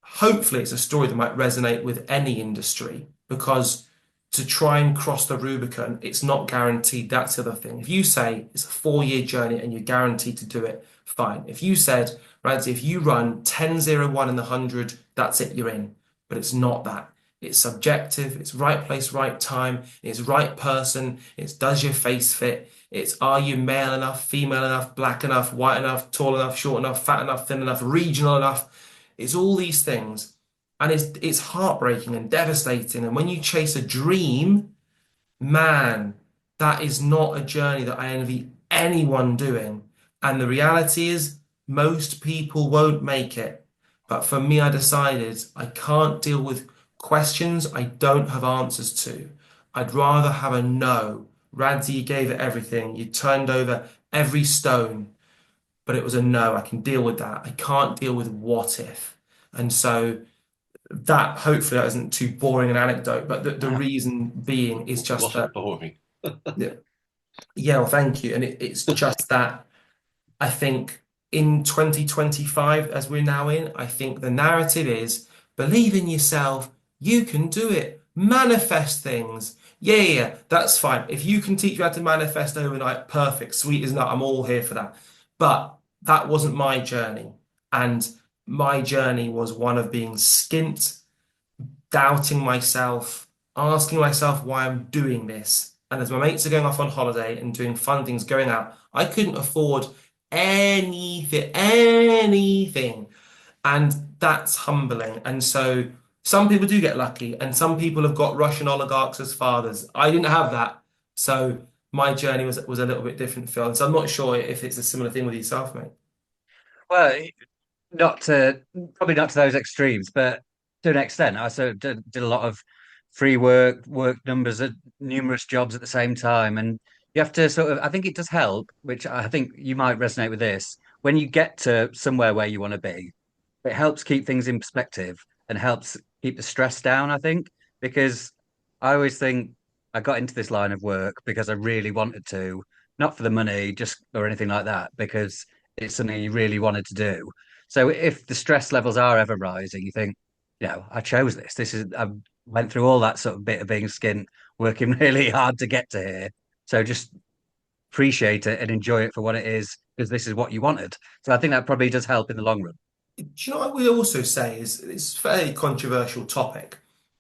hopefully it's a story that might resonate with any industry because to try and cross the Rubicon, it's not guaranteed. That's the other thing. If you say it's a 4-year journey and you're guaranteed to do it, fine. If you said, Radzi, if you run 10:01 in the 100, that's it, you're in. But it's not that. It's subjective. It's right place, right time. It's right person. It's does your face fit. It's are you male enough, female enough, black enough, white enough, tall enough, short enough, fat enough, thin enough, regional enough. It's all these things. And it's heartbreaking and devastating. And when you chase a dream, man, that is not a journey that I envy anyone doing. And the reality is, most people won't make it. But for me, I decided I can't deal with questions I don't have answers to. I'd rather have a no. Radzi, you gave it everything. You turned over every stone. But it was a no. I can deal with that. I can't deal with what if. And so that hopefully that isn't too boring an anecdote, but the reason being is just Wasn't that. boring. Yeah, well, thank you. And it's just that I think in 2025, as we're now in, I think the narrative is believe in yourself, you can do it, manifest things. Yeah, that's fine. If you can teach you how to manifest overnight, perfect, sweet as nut, I'm all here for that. But that wasn't my journey. And my journey was one of being skint, doubting myself, asking myself why I'm doing this. And as my mates are going off on holiday and doing fun things, going out, I couldn't afford anything. And that's humbling. And so some people do get lucky, and some people have got Russian oligarchs as fathers. I didn't have that. So my journey was a little bit different, Phil. And so I'm not sure if it's a similar thing with yourself, mate. Well, not to probably not to those extremes, but to an extent, I sort of did a lot of free work, work numbers at numerous jobs at the same time, and you have to sort of. I think it does help, which I think you might resonate with this. When you get to somewhere where you want to be, it helps keep things in perspective and helps keep the stress down, I think, because I always think I got into this line of work because I really wanted to, not for the money, just or anything like that, because it's something you really wanted to do. So if the stress levels are ever rising, you think, I chose this. I went through all that sort of bit of being skint, working really hard to get to here. So just appreciate it and enjoy it for what it is, because this is what you wanted. So I think that probably does help in the long run. Do you know what we also say is it's a fairly controversial topic,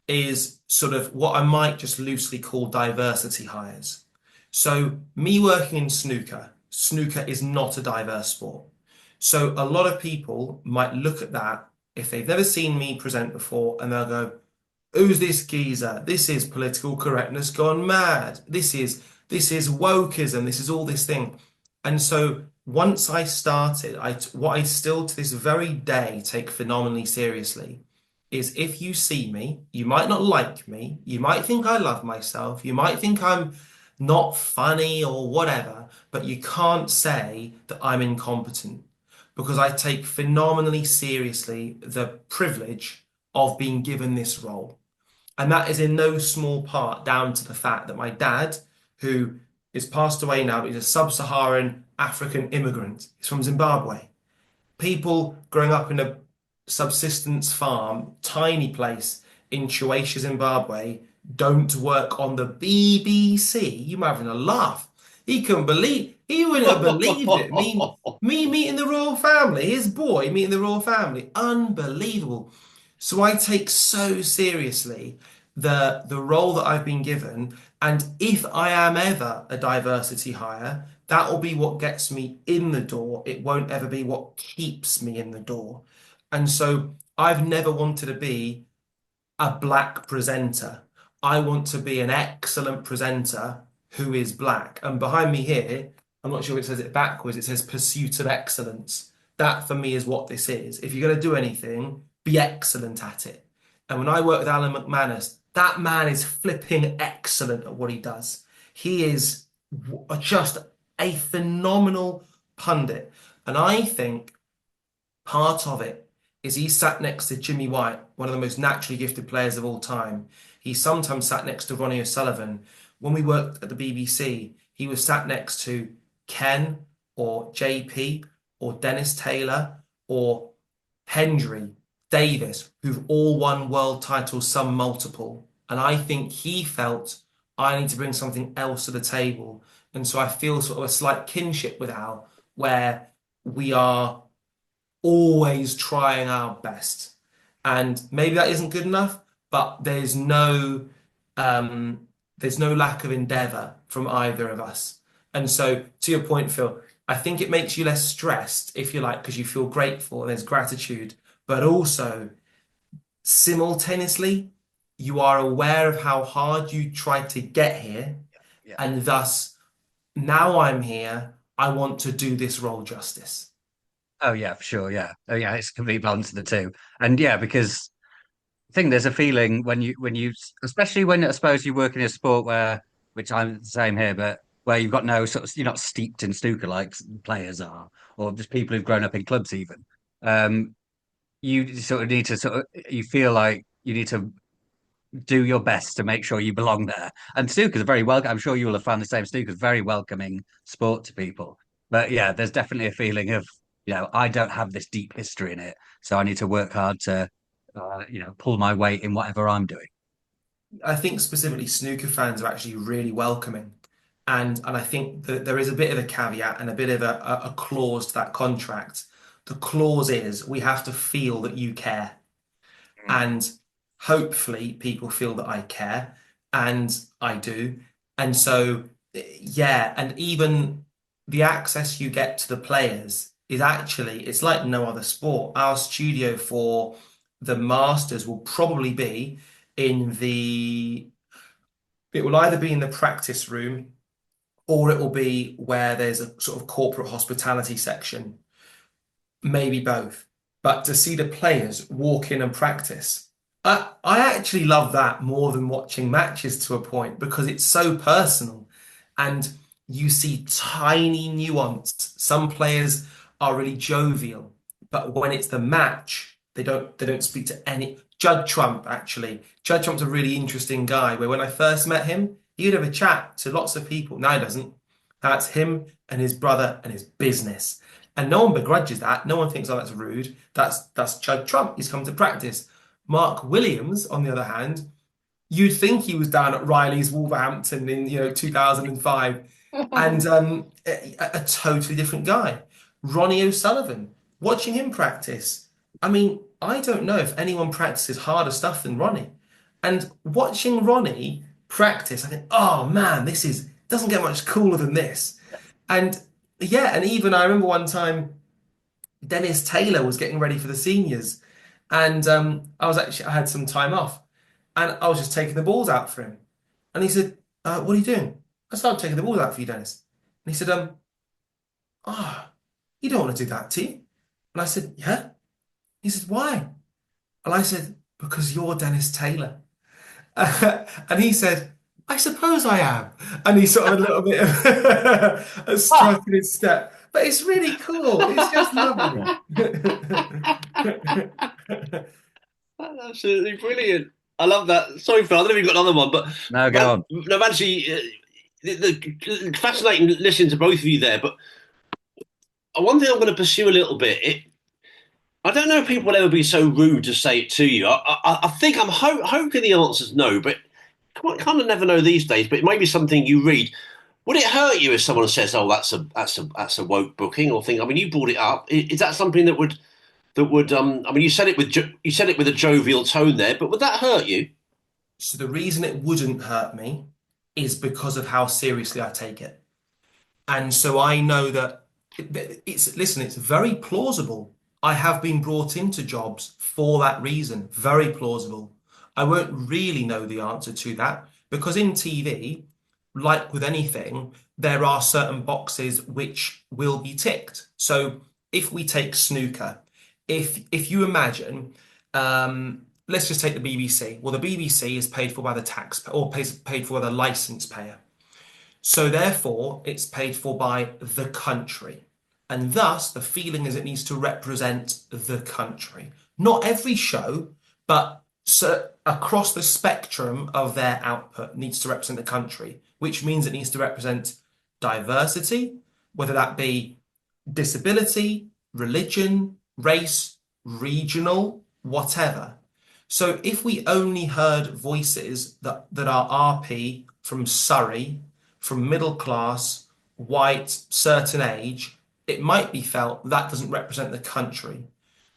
is sort of what I might just loosely call diversity hires. So me working in snooker is not a diverse sport. So a lot of people might look at that if they've never seen me present before and they'll go, who's this geezer? This is political correctness gone mad. This is wokeism. This is all this thing. And so once I started, what I still to this very day take phenomenally seriously is if you see me, you might not like me, you might think I love myself, you might think I'm not funny or whatever, but you can't say that I'm incompetent because I take phenomenally seriously the privilege of being given this role. And that is in no small part down to the fact that my dad, who is passed away now, but he's a sub-Saharan African immigrant. He's from Zimbabwe. People growing up in a subsistence farm, tiny place in Chihuahua, Zimbabwe, don't work on the BBC. You might having a laugh. He wouldn't have believed it. Me meeting the royal family, his boy meeting the royal family. Unbelievable. So I take so seriously the role that I've been given, and if I am ever a diversity hire, that will be what gets me in the door. It won't ever be what keeps me in the door. And so I've never wanted to be a black presenter. I want to be an excellent presenter who is black. And behind me here, I'm not sure if it says it backwards, it says pursuit of excellence. That for me is what this is. If you're going to do anything, be excellent at it. And when I work with Alan McManus, that man is flipping excellent at what he does. He is just a phenomenal pundit. And I think part of it is he sat next to Jimmy White, one of the most naturally gifted players of all time. He sometimes sat next to Ronnie O'Sullivan. When we worked at the BBC, he was sat next to Ken or JP or Dennis Taylor or Hendry Davis, who've all won world titles, some multiple. And I think he felt I need to bring something else to the table. And so I feel sort of a slight kinship with Al, where we are always trying our best. And maybe that isn't good enough, but there's no lack of endeavor from either of us. And so to your point, Phil, I think it makes you less stressed, if you like, because you feel grateful and there's gratitude, but also simultaneously, you are aware of how hard you tried to get here, Yeah. and thus now I'm here, I want to do this role justice. Oh yeah, for sure. Yeah. Oh yeah, it's a complete balance of the two. And yeah, because I think there's a feeling when you especially when I suppose you work in a sport where, which I'm the same here, but where you've got no sort of, you're not steeped in snooker like players are, or just people who've grown up in clubs even. Um, you sort of need to you feel like you need to do your best to make sure you belong there. And snooker's a very welcome. I'm sure you will have found the same. Snooker's a very welcoming sport to people. But yeah, there's definitely a feeling of, I don't have this deep history in it, so I need to work hard to, pull my weight in whatever I'm doing. I think specifically snooker fans are actually really welcoming. And I think that there is a bit of a caveat and a bit of a clause to that contract. The clause is we have to feel that you care. And hopefully people feel that I care, and I do. And so, yeah, and even the access you get to the players is actually, it's like no other sport. Our studio for the Masters will probably be in it will either be in the practice room or it will be where there's a sort of corporate hospitality section, maybe both. But to see the players walk in and practice, I actually love that more than watching matches to a point because it's so personal and you see tiny nuance. Some players are really jovial, but when it's the match, they don't speak to any. Judd Trump, actually. Judd Trump's a really interesting guy where when I first met him, he'd have a chat to lots of people. Now he doesn't. That's him and his brother and his business. And no one begrudges that. No one thinks, oh, that's rude. That's Judd Trump. He's come to practice. Mark Williams, on the other hand, you'd think he was down at Riley's Wolverhampton in 2005, and a totally different guy. Ronnie O'Sullivan, watching him practice. I mean, I don't know if anyone practices harder stuff than Ronnie. And watching Ronnie practice, I think, oh man, this doesn't get much cooler than this. And yeah, and even I remember one time Dennis Taylor was getting ready for the seniors, and I had some time off, and I was just taking the balls out for him, and he said, "What are you doing?" I said, "I'm taking the balls out for you, Dennis." And he said, "Ah, you don't want to do that, do you?" And I said, "Yeah." He said, "Why?" And I said, "Because you're Dennis Taylor." And he said, "I suppose I am." And he sort of a little bit of a strut in his step. But it's really cool. It's just lovely. That's absolutely brilliant. I love that. Sorry, Phil, I don't know if you've got another one, but No, go on. no, actually, fascinating listening to both of you there. But one thing I'm going to pursue a little bit. I don't know if people will ever be so rude to say it to you. I think I'm hoping the answer's no, but kind of never know these days. But it may be something you read. Would it hurt you if someone says, "Oh, that's a woke booking," or think? I mean, you brought it up. Is that something that would I mean, you said it with a jovial tone there, but would that hurt you? So the reason it wouldn't hurt me is because of how seriously I take it. And so I know that it's very plausible. I have been brought into jobs for that reason. Very plausible. I won't really know the answer to that because in TV, like with anything, there are certain boxes which will be ticked. So if we take snooker, if you imagine, let's just take the BBC. Well, the BBC is paid for by the taxpayer or paid for by the license payer. So therefore, it's paid for by the country. And thus, the feeling is it needs to represent the country. Not every show, but across the spectrum of their output needs to represent the country, which means it needs to represent diversity, whether that be disability, religion, race, regional, whatever. So if we only heard voices that are RP from Surrey, from middle class, white, certain age, it might be felt that doesn't represent the country.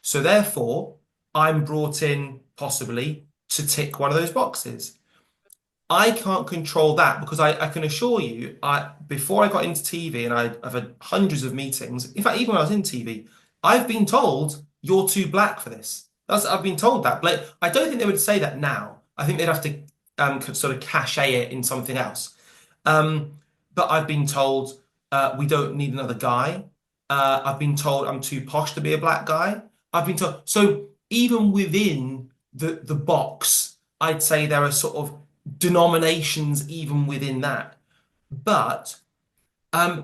So therefore, I'm brought in possibly to tick one of those boxes. I can't control that because I can assure you, before I got into TV and I've had hundreds of meetings, in fact, even when I was in TV, I've been told you're too black for this. I've been told that. But I don't think they would say that now. I think they'd have to sort of cachet it in something else. But I've been told we don't need another guy. I've been told I'm too posh to be a black guy. I've been told. So even within the box, I'd say there are sort of denominations even within that. But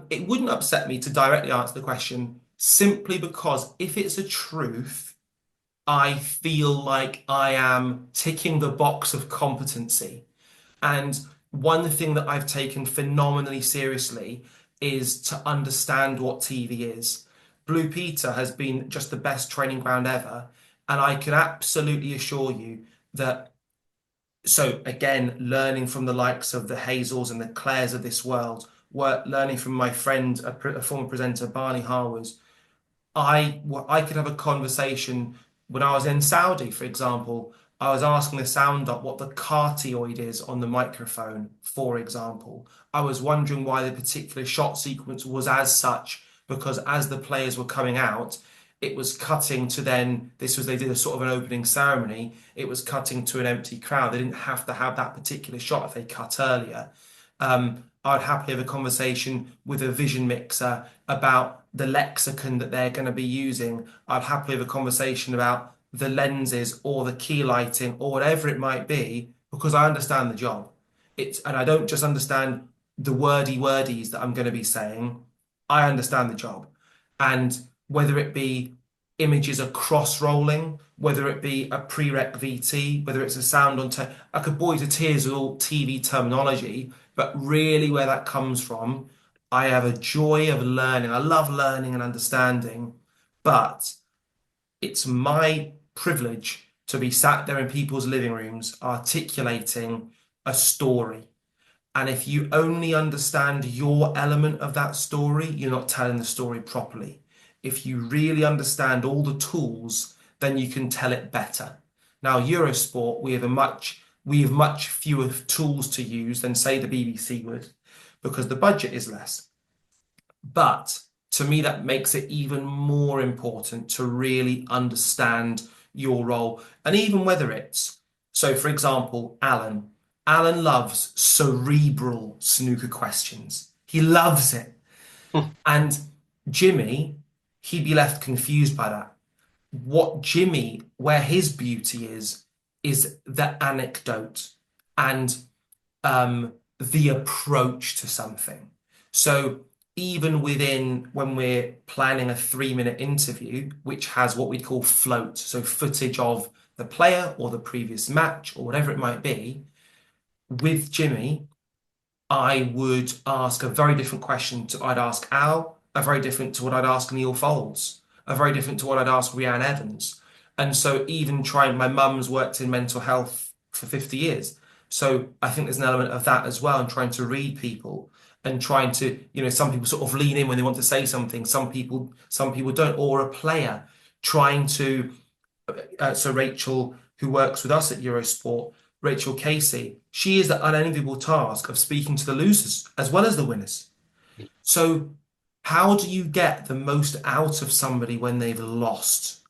it wouldn't upset me to directly answer the question simply because if it's a truth, I feel like I am ticking the box of competency. And one thing that I've taken phenomenally seriously is to understand what TV is. Blue Peter has been just the best training ground ever. And I can absolutely assure you that, so again, learning from the likes of the Hazels and the Claires of this world, learning from my friend, a former presenter, Barney Harwood, I could have a conversation when I was in Saudi, for example. I was asking the sound up what the cardioid is on the microphone, for example. I was wondering why the particular shot sequence was as such, because as the players were coming out, it was cutting to then, they did a sort of an opening ceremony, it was cutting to an empty crowd. They didn't have to have that particular shot if they cut earlier. I'd happily have a conversation with a vision mixer about the lexicon that they're going to be using. I'd happily have a conversation about the lenses or the key lighting or whatever it might be, because I understand the job. And I don't just understand the wordies that I'm going to be saying. I understand the job. And whether it be images are cross-rolling, whether it be a prereq VT, whether it's a sound on I could bore you to tears with all TV terminology, but really where that comes from, I have a joy of learning. I love learning and understanding, but it's my privilege to be sat there in people's living rooms articulating a story. And if you only understand your element of that story, you're not telling the story properly. If you really understand all the tools, then you can tell it better. Now, Eurosport, we have much fewer tools to use than, say, the BBC would, because the budget is less. But to me, that makes it even more important to really understand your role. And even whether it's, so for example, Alan loves cerebral snooker questions. He loves it. And Jimmy, he'd be left confused by that. Where his beauty is the anecdote and the approach to something. So even within, when we're planning a 3-minute interview, which has what we call float, so footage of the player or the previous match or whatever it might be, with Jimmy, I would ask a very different question to I'd ask Al, a very different to what I'd ask Neil Foulds, a very different to what I'd ask Rhiannon Evans. And so even my mum's worked in mental health for 50 years. So I think there's an element of that as well, and trying to read people and trying to, some people sort of lean in when they want to say something. Some people don't, or a player trying to, so Rachel, who works with us at Eurosport, Rachel Casey, she is the unenviable task of speaking to the losers as well as the winners. So how do you get the most out of somebody when they've lost?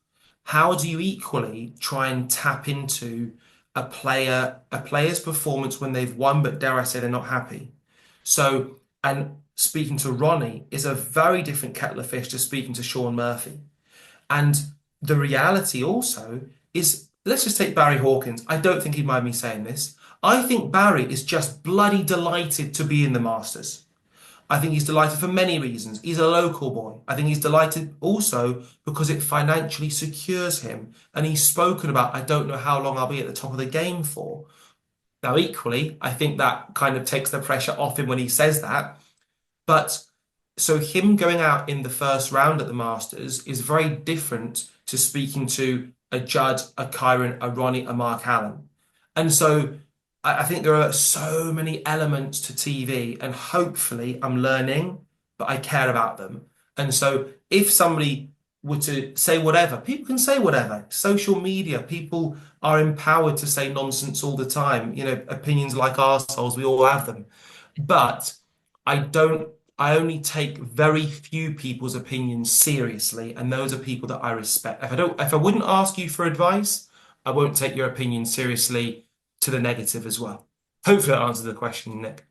How do you equally try and tap into a player's performance when they've won, but dare I say they're not happy? So, and speaking to Ronnie is a very different kettle of fish to speaking to Sean Murphy. And the reality also is, let's just take Barry Hawkins. I don't think he'd mind me saying this. I think Barry is just bloody delighted to be in the Masters. I think he's delighted for many reasons. He's a local boy. I think he's delighted also because it financially secures him. And he's spoken about, I don't know how long I'll be at the top of the game for. Now, equally, I think that kind of takes the pressure off him when he says that. But so him going out in the first round at the Masters is very different to speaking to a Judd, a Kyron, a Ronnie, a Mark Allen. And so I think there are so many elements to TV, and hopefully I'm learning, but I care about them. And so if somebody were to say whatever, people can say whatever. Social media, people are empowered to say nonsense all the time. Opinions like arseholes, we all have them. But I only take very few people's opinions seriously, and those are people that I respect. If I wouldn't ask you for advice, I won't take your opinion seriously to the negative as well. Hopefully that answers the question, Nick.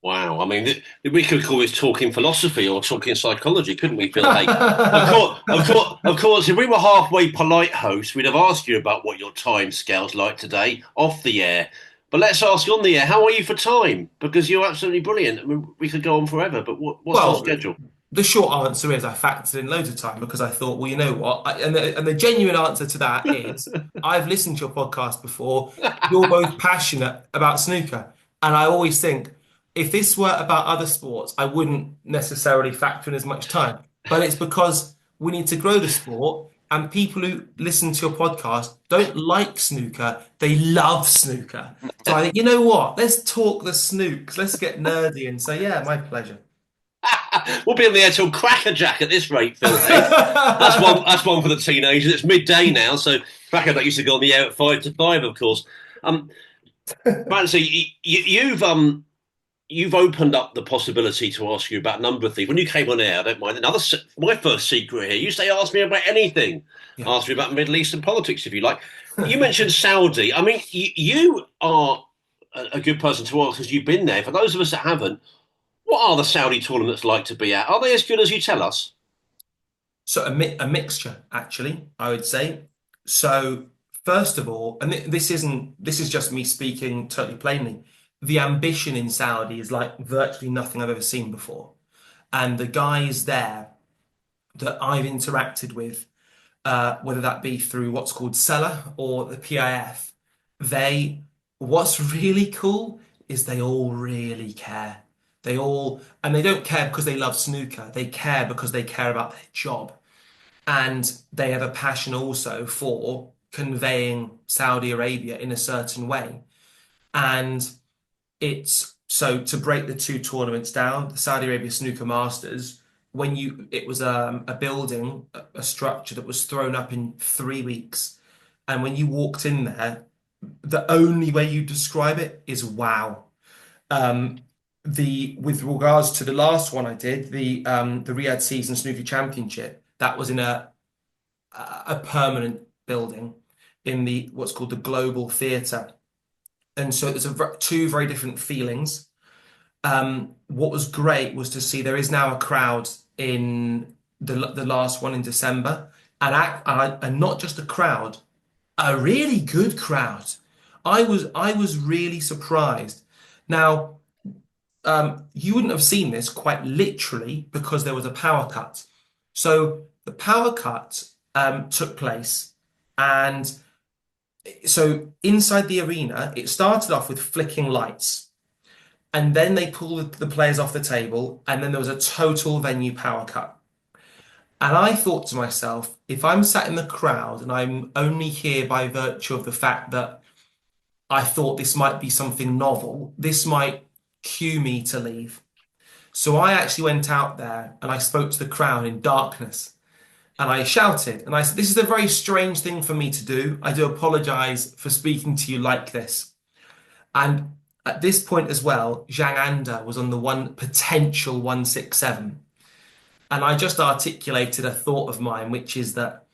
Wow. I mean, we could call this talking philosophy or talking psychology, couldn't we, Phil? Hey, of course, if we were halfway polite hosts, we'd have asked you about what your time scale's like today off the air. But let's ask on the air, how are you for time? Because you're absolutely brilliant. I mean, we could go on forever, but what's your schedule? The short answer is I factored in loads of time because I thought, well, you know what? And the genuine answer to that is I've listened to your podcast before. You're both passionate about snooker. And I always think if this were about other sports, I wouldn't necessarily factor in as much time. But it's because we need to grow the sport. And people who listen to your podcast don't like snooker. They love snooker. So I think, you know what? Let's talk the snooks. Let's get nerdy and say, yeah, my pleasure. We'll be on the air till crackerjack at this rate, Phil. Eh? That's one for the teenagers. It's midday now, so crackerjack used to go on the air at 5 to 5, of course. Francie, you've opened up the possibility to ask you about a number of things. When you came on air, I don't mind. My first secret here. You say ask me about anything. Yeah. Ask me about Middle Eastern politics if you like. You mentioned Saudi. I mean, you are a good person to ask because you've been there. For those of us that haven't, what are the Saudi tournaments like to be at? Are they as good as you tell us? So a mixture, actually, I would say. So first of all, and this is just me speaking totally plainly. The ambition in Saudi is like virtually nothing I've ever seen before. And the guys there that I've interacted with, whether that be through what's called Seller or the PIF, what's really cool is they all really care. And they don't care because they love snooker. They care because they care about their job. And they have a passion also for conveying Saudi Arabia in a certain way. And it's so to break the two tournaments down, the Saudi Arabia Snooker Masters, it was a building, a structure that was thrown up in 3 weeks. And when you walked in there, the only way you describe it is wow. With regards to the last one I did, the Riyadh Season Snooker Championship, that was in a permanent building in the what's called the Global Theatre, and so it was two very different feelings. What was great was to see there is now a crowd in the last one in December, and not just a crowd, a really good crowd. I was really surprised. Now. You wouldn't have seen this quite literally because there was a power cut. So the power cut took place, and so inside the arena, it started off with flicking lights, and then they pulled the players off the table, and then there was a total venue power cut. And I thought to myself, if I'm sat in the crowd and I'm only here by virtue of the fact that I thought this might be something novel, this might cue me to leave. So I actually went out there and I spoke to the crowd in darkness and I shouted and I said, this is a very strange thing for me to do. I do apologize for speaking to you like this. And at this point as well, Zhang Anda was on the potential 167. And I just articulated a thought of mine, which is that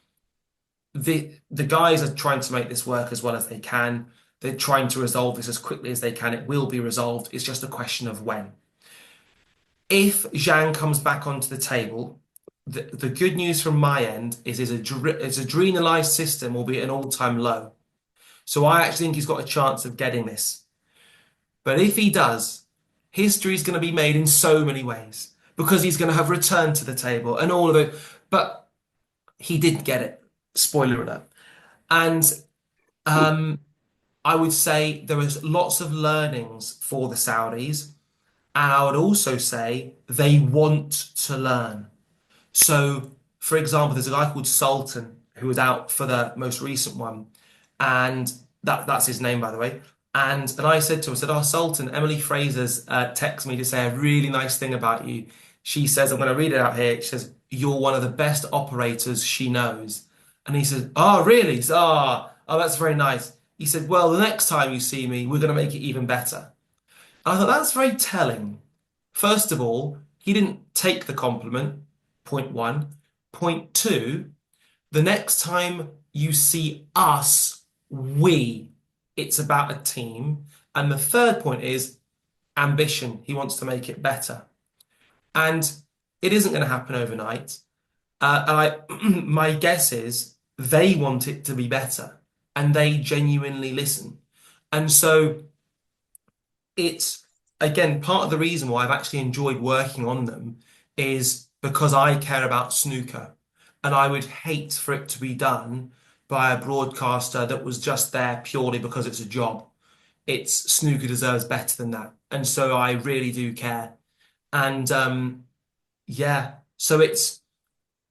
the guys are trying to make this work as well as they can. They're trying to resolve this as quickly as they can. It will be resolved. It's just a question of when. If Zhang comes back onto the table, the good news from my end is his adrenalized system will be at an all-time low. So I actually think he's got a chance of getting this. But if he does, history is going to be made in so many ways because he's going to have returned to the table and all of it. But he didn't get it. Spoiler alert. And I would say there was lots of learnings for the Saudis, and I would also say they want to learn. So, for example, there's a guy called Sultan who was out for the most recent one, and that's his name, by the way. And I said to him, I said, "Oh, Sultan, Emily Fraser's texted me to say a really nice thing about you. She says, I'm going to read it out here. She says, you're one of the best operators she knows." And he said, "Oh, really?" He said, oh, that's very nice. He said, "Well, the next time you see me, we're going to make it even better." And I thought that's very telling. First of all, he didn't take the compliment, point one. Point two, the next time you see us, it's about a team. And the third point is ambition. He wants to make it better. And it isn't going to happen overnight. My guess is they want it to be better. And they genuinely listen. And so it's, again, part of the reason why I've actually enjoyed working on them is because I care about snooker. And I would hate for it to be done by a broadcaster that was just there purely because it's a job. Snooker deserves better than that. And so I really do care. And so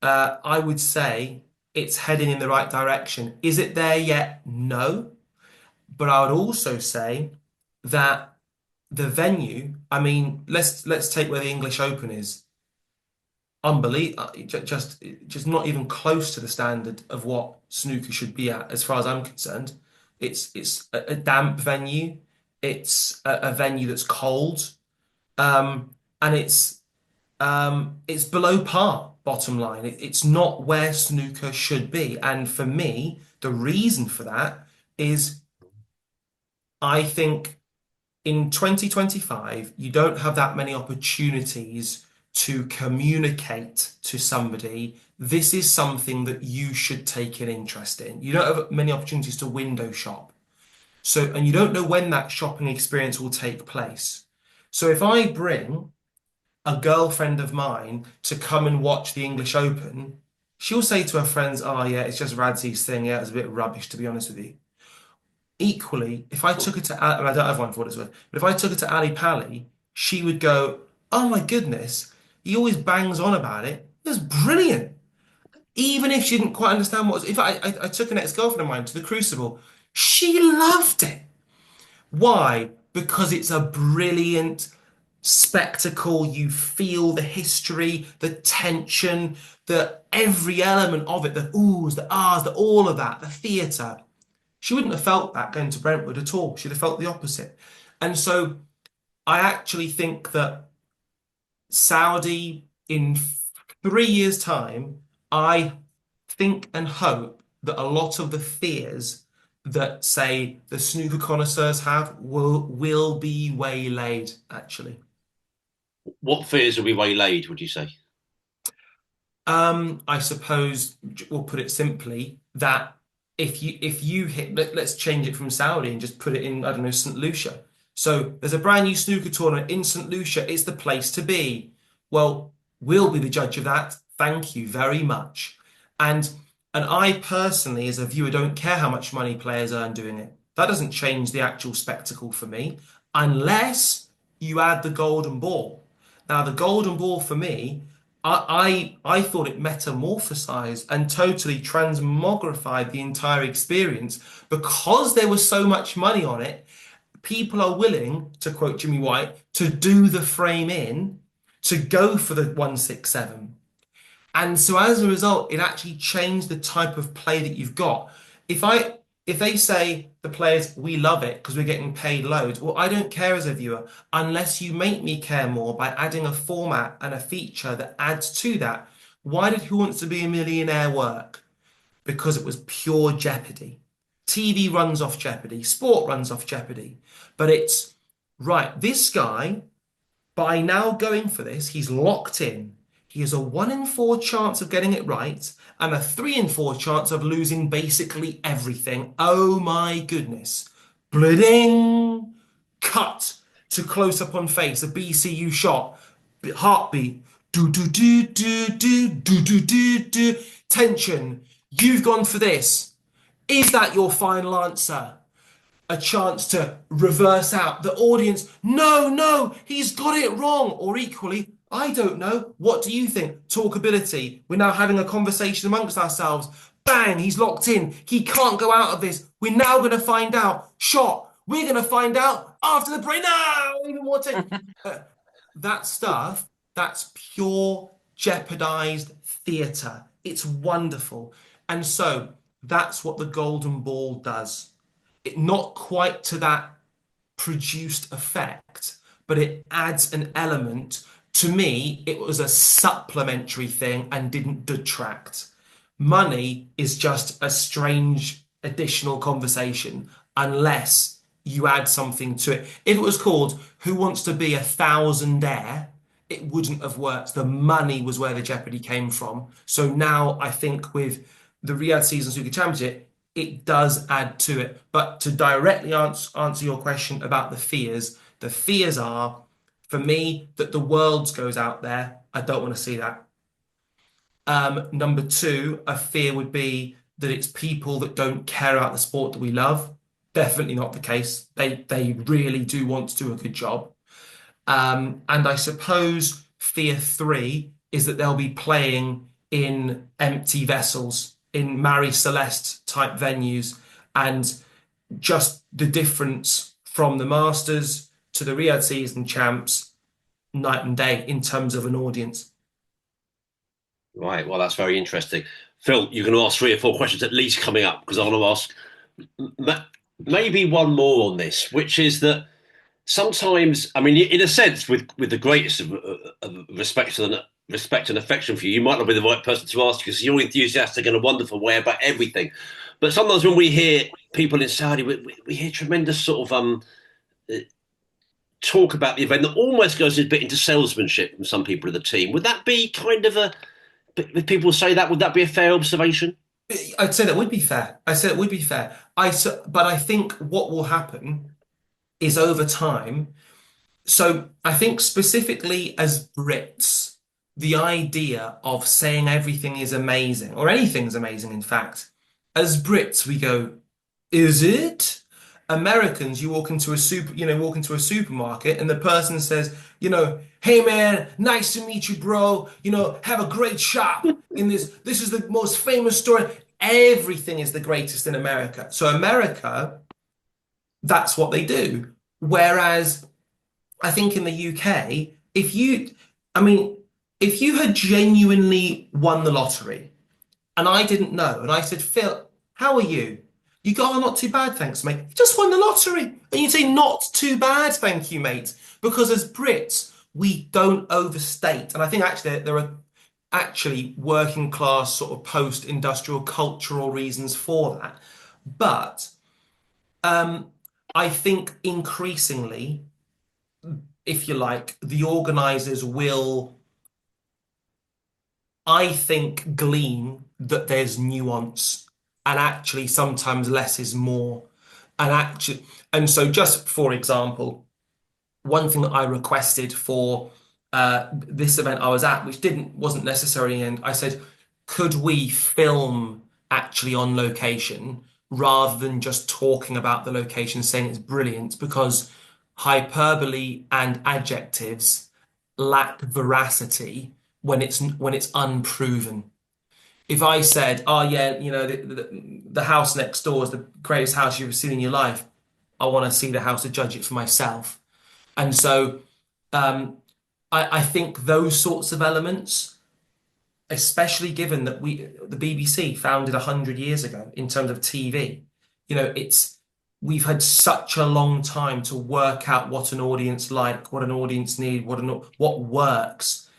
I would say it's heading in the right direction. Is it there yet? No. But I would also say that the venue, I mean, let's take where the English Open is. unbelievable, just not even close to the standard of what snooker should be at, as far as I'm concerned. It's a damp venue. It's a venue that's cold, and it's below par. Bottom line, it's not where snooker should be. And for me, the reason for that is I think in 2025, you don't have that many opportunities to communicate to somebody, this is something that you should take an interest in. You don't have many opportunities to window shop. So, and you don't know when that shopping experience will take place. So if I bring a girlfriend of mine to come and watch the English Open, she'll say to her friends, "Oh yeah, it's just Radzi's thing. Yeah, it's a bit rubbish, to be honest with you." Equally, if I took her to, and I don't have one for what it's worth, but if I took her to Ali Pali, she would go, "Oh my goodness, he always bangs on about it. It was brilliant." Even if she didn't quite understand what was, if I took an ex-girlfriend of mine to the Crucible, she loved it. Why? Because it's a brilliant spectacle. You feel the history, the tension, the every element of it, the oohs, the ahs, the all of that, the theatre. She wouldn't have felt that going to Brentwood at all. She'd have felt the opposite. And so I actually think that Saudi, in 3 years' time, I think and hope that a lot of the fears that, say, the snooker connoisseurs have will be waylaid, actually. What fears will be waylaid, would you say? I suppose we'll put it simply that if you hit, let's change it from Saudi and just put it in, I don't know, St. Lucia. So there's a brand new snooker tournament in St. Lucia. It's the place to be. Well, we'll be the judge of that. Thank you very much. And I personally, as a viewer, don't care how much money players earn doing it. That doesn't change the actual spectacle for me, unless you add the golden ball. Now, the golden ball for me, I thought it metamorphosized and totally transmogrified the entire experience because there was so much money on it. People are willing, to quote Jimmy White, to do the frame in, to go for the 167. And so as a result, it actually changed the type of play that you've got. If they say, the players, "We love it because we're getting paid loads," well, I don't care as a viewer unless you make me care more by adding a format and a feature that adds to that. Why did Who Wants to Be a Millionaire work? Because it was pure Jeopardy. TV runs off Jeopardy, sport runs off Jeopardy. But it's right, this guy, by now going for this, he's locked in. He has a 1 in 4 chance of getting it right and a 3 in 4 chance of losing basically everything. Oh my goodness. Bleeding. Cut to close up on face, a BCU shot, heartbeat, do do do do do do do do do, tension. You've gone for this. Is that your final answer? A chance to reverse out the audience. No, no, he's got it wrong. Or equally, I don't know. What do you think? Talkability. We're now having a conversation amongst ourselves. Bang, he's locked in. He can't go out of this. We're now going to find out. Shot. We're going to find out after the break. No, even more that stuff, that's pure jeopardized theatre. It's wonderful. And so that's what the golden ball does. It not quite to that produced effect, but it adds an element. To me, it was a supplementary thing and didn't detract. Money is just a strange additional conversation unless you add something to it. If it was called Who Wants to Be a Thousandaire, it wouldn't have worked. The money was where the jeopardy came from. So now I think with the Riyadh Season Snooker Championship, it does add to it. But to directly answer your question about the fears are, for me, that the world goes out there. I don't want to see that. Number two, a fear would be that it's people that don't care about the sport that we love. Definitely not the case. They really do want to do a good job. And I suppose fear three is that they'll be playing in empty vessels, in Marie Celeste type venues, and just the difference from the Masters to the Riyadh Season Champs, night and day in terms of an audience. Right. Well, that's very interesting. Phil, you're going to ask 3 or 4 questions at least coming up because I want to ask m- maybe one more on this, which is that sometimes, I mean, in a sense, with the greatest of respect and affection for you, you might not be the right person to ask because you're enthusiastic in a wonderful way about everything. But sometimes when we hear people in Saudi, we hear tremendous sort of talk about the event that almost goes a bit into salesmanship from some people in the team. Would that be kind of a, if people say that, would that be a fair observation? I'd say that would be fair. I say it would be fair. But I think what will happen is over time. So I think specifically as Brits, the idea of saying everything is amazing, or anything's amazing, in fact, as Brits, we go, is it? Americans, you walk into a supermarket and the person says, hey man, nice to meet you, bro. Have a great shop in this. This is the most famous store. Everything is the greatest in America. So America, that's what they do. Whereas I think in the UK, I mean, if you had genuinely won the lottery and I didn't know, and I said, Phil, how are you? You go, oh, not too bad, thanks, mate. You just won the lottery. And you say, not too bad, thank you, mate. Because as Brits, we don't overstate. And I think actually there are actually working class sort of post-industrial cultural reasons for that. But I think increasingly, if you like, the organisers will, I think, glean that there's nuance and actually sometimes less is more. And so just for example, one thing that I requested for this event I was at, which wasn't necessary, and I said, could we film actually on location rather than just talking about the location, saying it's brilliant, because hyperbole and adjectives lack veracity when it's unproven. If I said, "Oh yeah, the house next door is the greatest house you've ever seen in your life," I want to see the house to judge it for myself. And so um, I think those sorts of elements, especially given that the BBC founded 100 years ago in terms of TV, we've had such a long time to work out what an audience like, what an audience need, what works.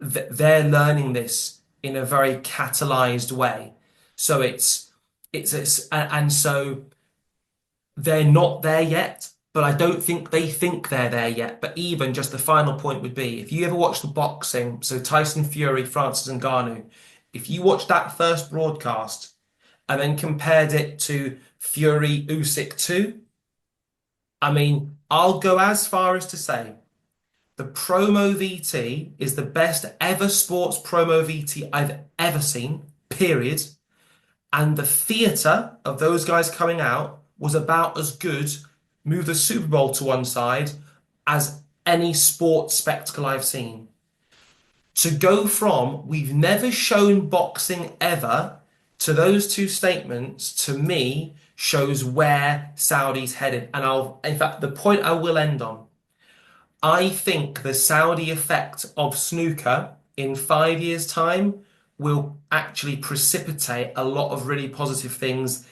They're learning this in a very catalyzed way. So and so they're not there yet, but I don't think they think they're there yet. But even just the final point would be, if you ever watch the boxing, so Tyson Fury, Francis Ngannou, if you watch that first broadcast and then compared it to Fury Usyk 2, I mean, I'll go as far as to say the promo VT is the best ever sports promo VT I've ever seen, period. And the theatre of those guys coming out was about as good, move the Super Bowl to one side, as any sports spectacle I've seen. To go from we've never shown boxing ever to those two statements, to me, shows where Saudi's headed. And in fact, the point I will end on, I think the Saudi effect of snooker in 5 years' time will actually precipitate a lot of really positive things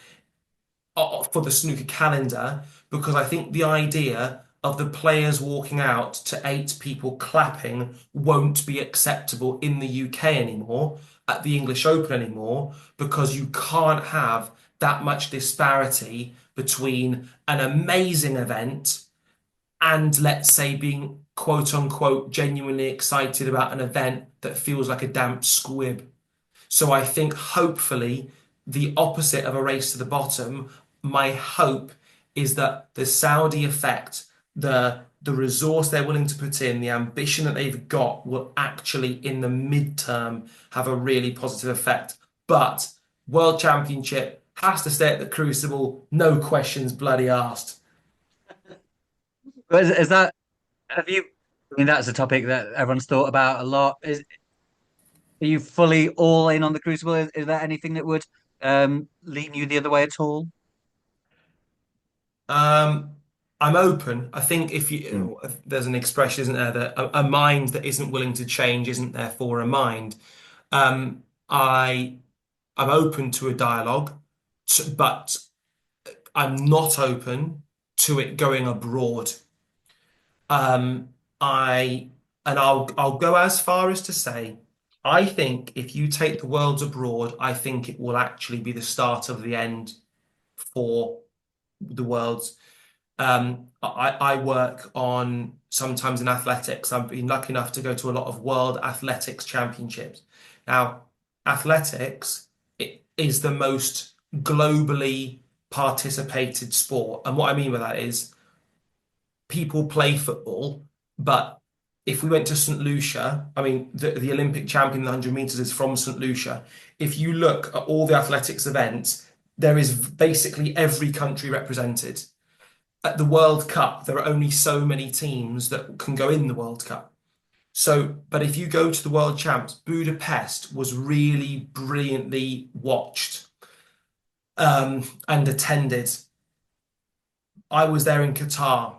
for the snooker calendar, because I think the idea of the players walking out to 8 people clapping won't be acceptable in the UK anymore, at the English Open anymore, because you can't have that much disparity between an amazing event and, let's say, being quote unquote genuinely excited about an event that feels like a damp squib. So I think hopefully the opposite of a race to the bottom, my hope is that the Saudi effect, the resource they're willing to put in, the ambition that they've got, will actually in the midterm have a really positive effect. But World Championship has to stay at the Crucible, no questions bloody asked. But is that have you? I mean, that's a topic that everyone's thought about a lot. Are you fully all in on the Crucible? Is there anything that would lean you the other way at all? Um, I'm open. I think Hmm. there's an expression, isn't there, that a mind that isn't willing to change isn't therefore a mind. Um, I I'm open to a dialogue, but I'm not open to it going abroad. Um, I and I'll go as far as to say, I think if you take the worlds abroad, I think it will actually be the start of the end for the worlds. I work on sometimes in athletics. I've been lucky enough to go to a lot of World Athletics Championships. Now, athletics it is the most globally participated sport, and what I mean by that is people play football, but if we went to St. Lucia, I mean, the Olympic champion in the 100 meters is from St. Lucia. If you look at all the athletics events, there is basically every country represented. At the World Cup, there are only so many teams that can go in the World Cup. So, but if you go to the World Champs, Budapest was really brilliantly watched and attended. I was there in Qatar.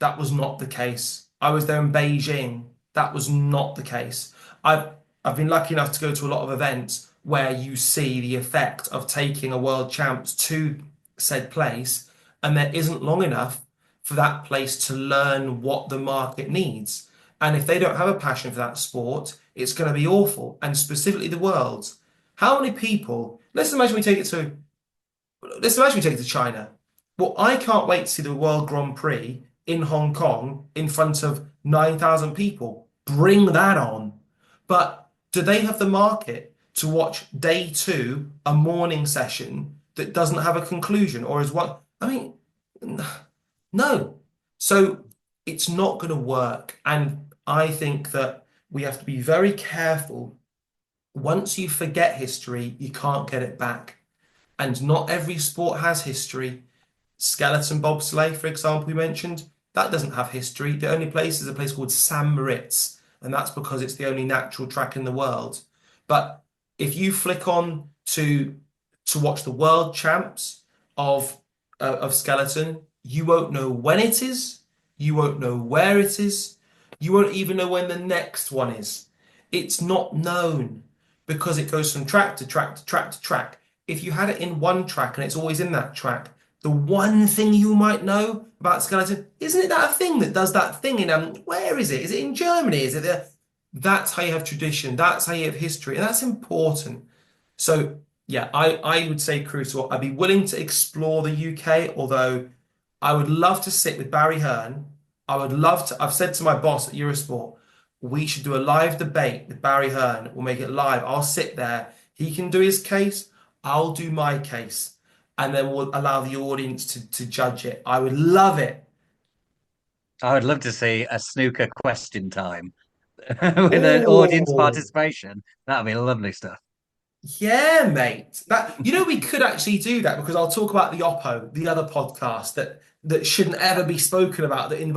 That was not the case. I was there in Beijing. That was not the case. I've I've been lucky enough to go to a lot of events where you see the effect of taking a world champs to said place, and there isn't long enough for that place to learn what the market needs. And if they don't have a passion for that sport, it's going to be awful. And specifically the worlds. How many people? Let's imagine we take it to China. Well, I can't wait to see the World Grand Prix in Hong Kong in front of 9,000 people. Bring that on. But do they have the market to watch day two, a morning session that doesn't have a conclusion? Or is what? I mean, no. So it's not going to work. And I think that we have to be very careful. Once you forget history, you can't get it back. And not every sport has history. Skeleton bobsleigh, for example, we mentioned, that doesn't have history. The only place is a place called St. Moritz, and that's because it's the only natural track in the world. But if you flick on to watch the world champs of skeleton, you won't know when it is, you won't know where it is, you won't even know when the next one is. It's not known because it goes from track to track to track to track. If you had it in one track and it's always in that track, the one thing you might know about skeleton, isn't it that thing that does that thing in where is it? Is it in Germany? Is it there? That's how you have tradition. That's how you have history, and that's important. So yeah, I would say Crucible. I'd be willing to explore the UK, although I would love to sit with Barry Hearn. I would love to. I've said to my boss at Eurosport, we should do a live debate with Barry Hearn. We'll make it live. I'll sit there. He can do his case. I'll do my case. And then we'll allow the audience to judge it. I would love it. I would love to see a snooker question time with an audience Oh, participation. That would be lovely stuff. yeah, mate. That we could actually do that because I'll talk about the Oppo, the other podcast that shouldn't ever be spoken about. It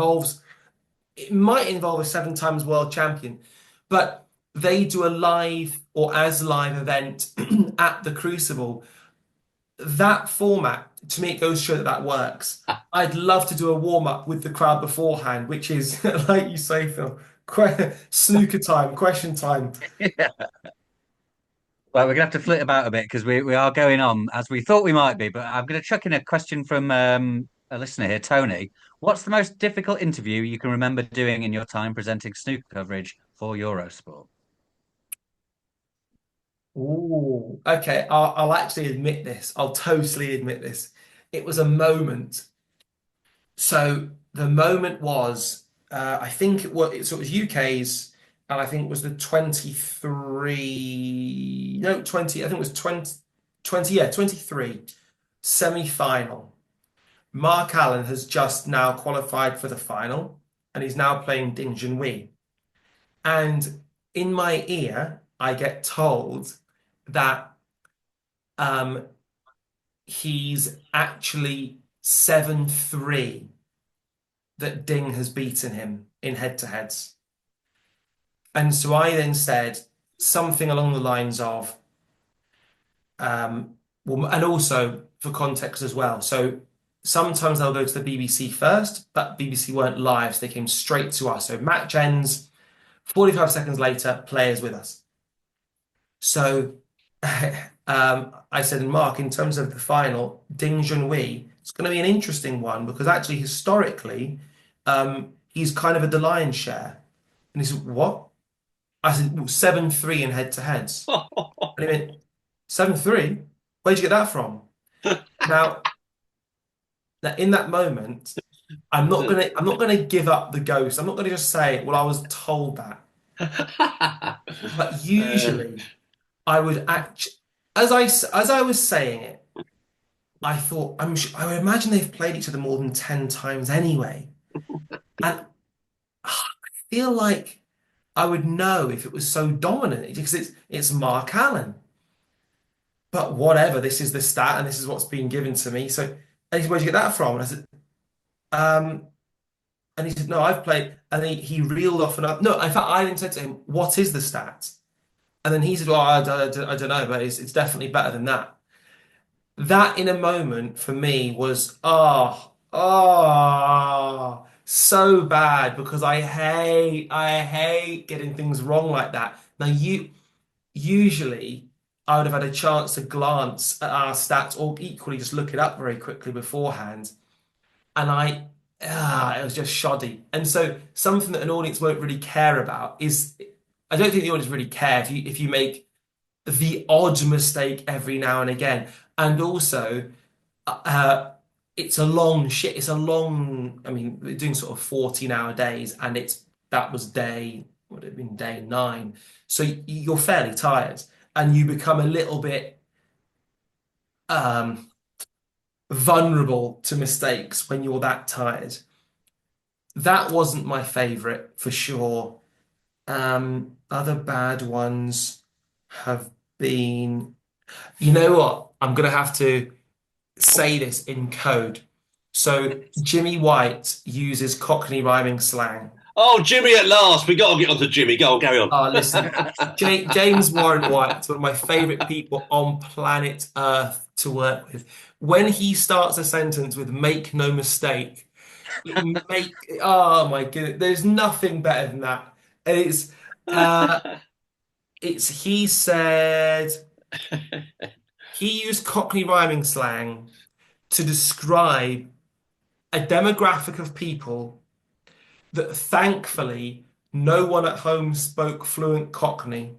might involve a 7 times world champion, but they do a live or as live event at the Crucible. That format, to me, it goes to show that that works. I'd love to do a warm up with the crowd beforehand, which is, like you say, Phil, snooker time, question time. Well, we're gonna have to flit about a bit because we are going on as we thought we might be. But I'm gonna chuck in a question from a listener here, Tony. What's the most difficult interview you can remember doing in your time presenting snooker coverage for Eurosport? Ooh, okay. I'll actually admit this. I'll totally admit this. It was a moment. So the moment was, I think so it was UK's, and I think it was the 23, no, 20, I think it was 20, yeah, 23 semi-final. Mark Allen has just now qualified for the final, and he's now playing Ding Junhui. And in my ear, I get told that um, he's actually 7-3 that Ding has beaten him in head-to-heads. And so I then said something along the lines of, well, and also for context as well. So sometimes they'll go to the BBC first, but BBC weren't live, so they came straight to us. So match ends, 45 seconds later, players with us. So I said, Mark, in terms of the final, Ding Junhui, it's going to be an interesting one because actually historically, he's kind of the lion's share. And he said, what? I said, well, 7-3 in head-to-heads. And he went, 7-3? Where'd you get that from? Now, in that moment, I'm not gonna give up the ghost. I'm not gonna just say, well, I was told that. But usually I would act as I was saying it, I thought I would imagine they've played each other more than 10 times anyway. And I feel like I would know if it was so dominant because it's Mark Allen. But whatever, this is the stat and this is what's being given to me. So and he said, where'd you get that from? And I said, um, and he said, no, I've played. And he reeled off and up. No, in fact, I then said to him, what is the stat? And then he said, well, I don't know, but it's definitely better than that. That in a moment for me was, so bad because I hate getting things wrong like that. Now, usually I would have had a chance to glance at our stats or equally just look it up very quickly beforehand. And it was just shoddy. And so something that an audience won't really care about is, I don't think the audience really care if you make the odd mistake every now and again. And also, uh, it's a long shit. It's a long, I mean, we're doing sort of 14-hour days, and that was would have been day 9. So you're fairly tired, and you become a little bit um, vulnerable to mistakes when you're that tired. That wasn't my favorite for sure. Other bad ones have been, you know what? I'm gonna have to say this in code. So Jimmy White uses Cockney rhyming slang. Oh, Jimmy at last. We got to get on to Jimmy. Go on, carry on. Listen, James Warren White is one of my favorite people on planet Earth to work with. When he starts a sentence with "make no mistake," make oh my goodness, there's nothing better than that. And uh, he said he used Cockney rhyming slang to describe a demographic of people that thankfully no one at home spoke fluent Cockney,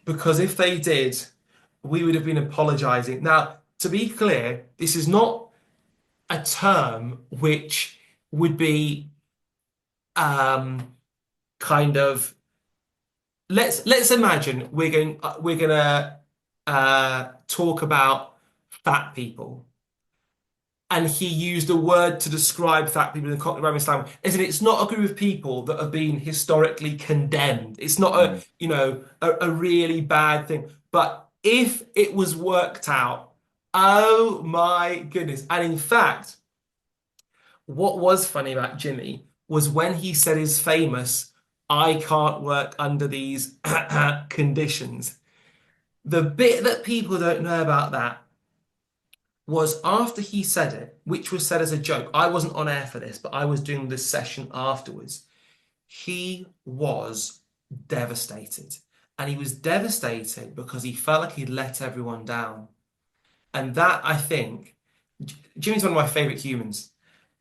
because if they did, we would have been apologizing. Now, to be clear, this is not a term which would be kind of let's imagine we're gonna talk about fat people, and he used a word to describe fat people in the Cockney rhyming slang. Isn't it? It's not a group of people that have been historically condemned. It's not a really bad thing. But if it was worked out, oh my goodness! And in fact, what was funny about Jimmy was when he said his famous, "I can't work under these conditions." The bit that people don't know about that was after he said it, which was said as a joke. I wasn't on air for this, but I was doing this session afterwards. He was devastated. And he was devastated because he felt like he'd let everyone down. And that, I think, Jimmy's one of my favorite humans.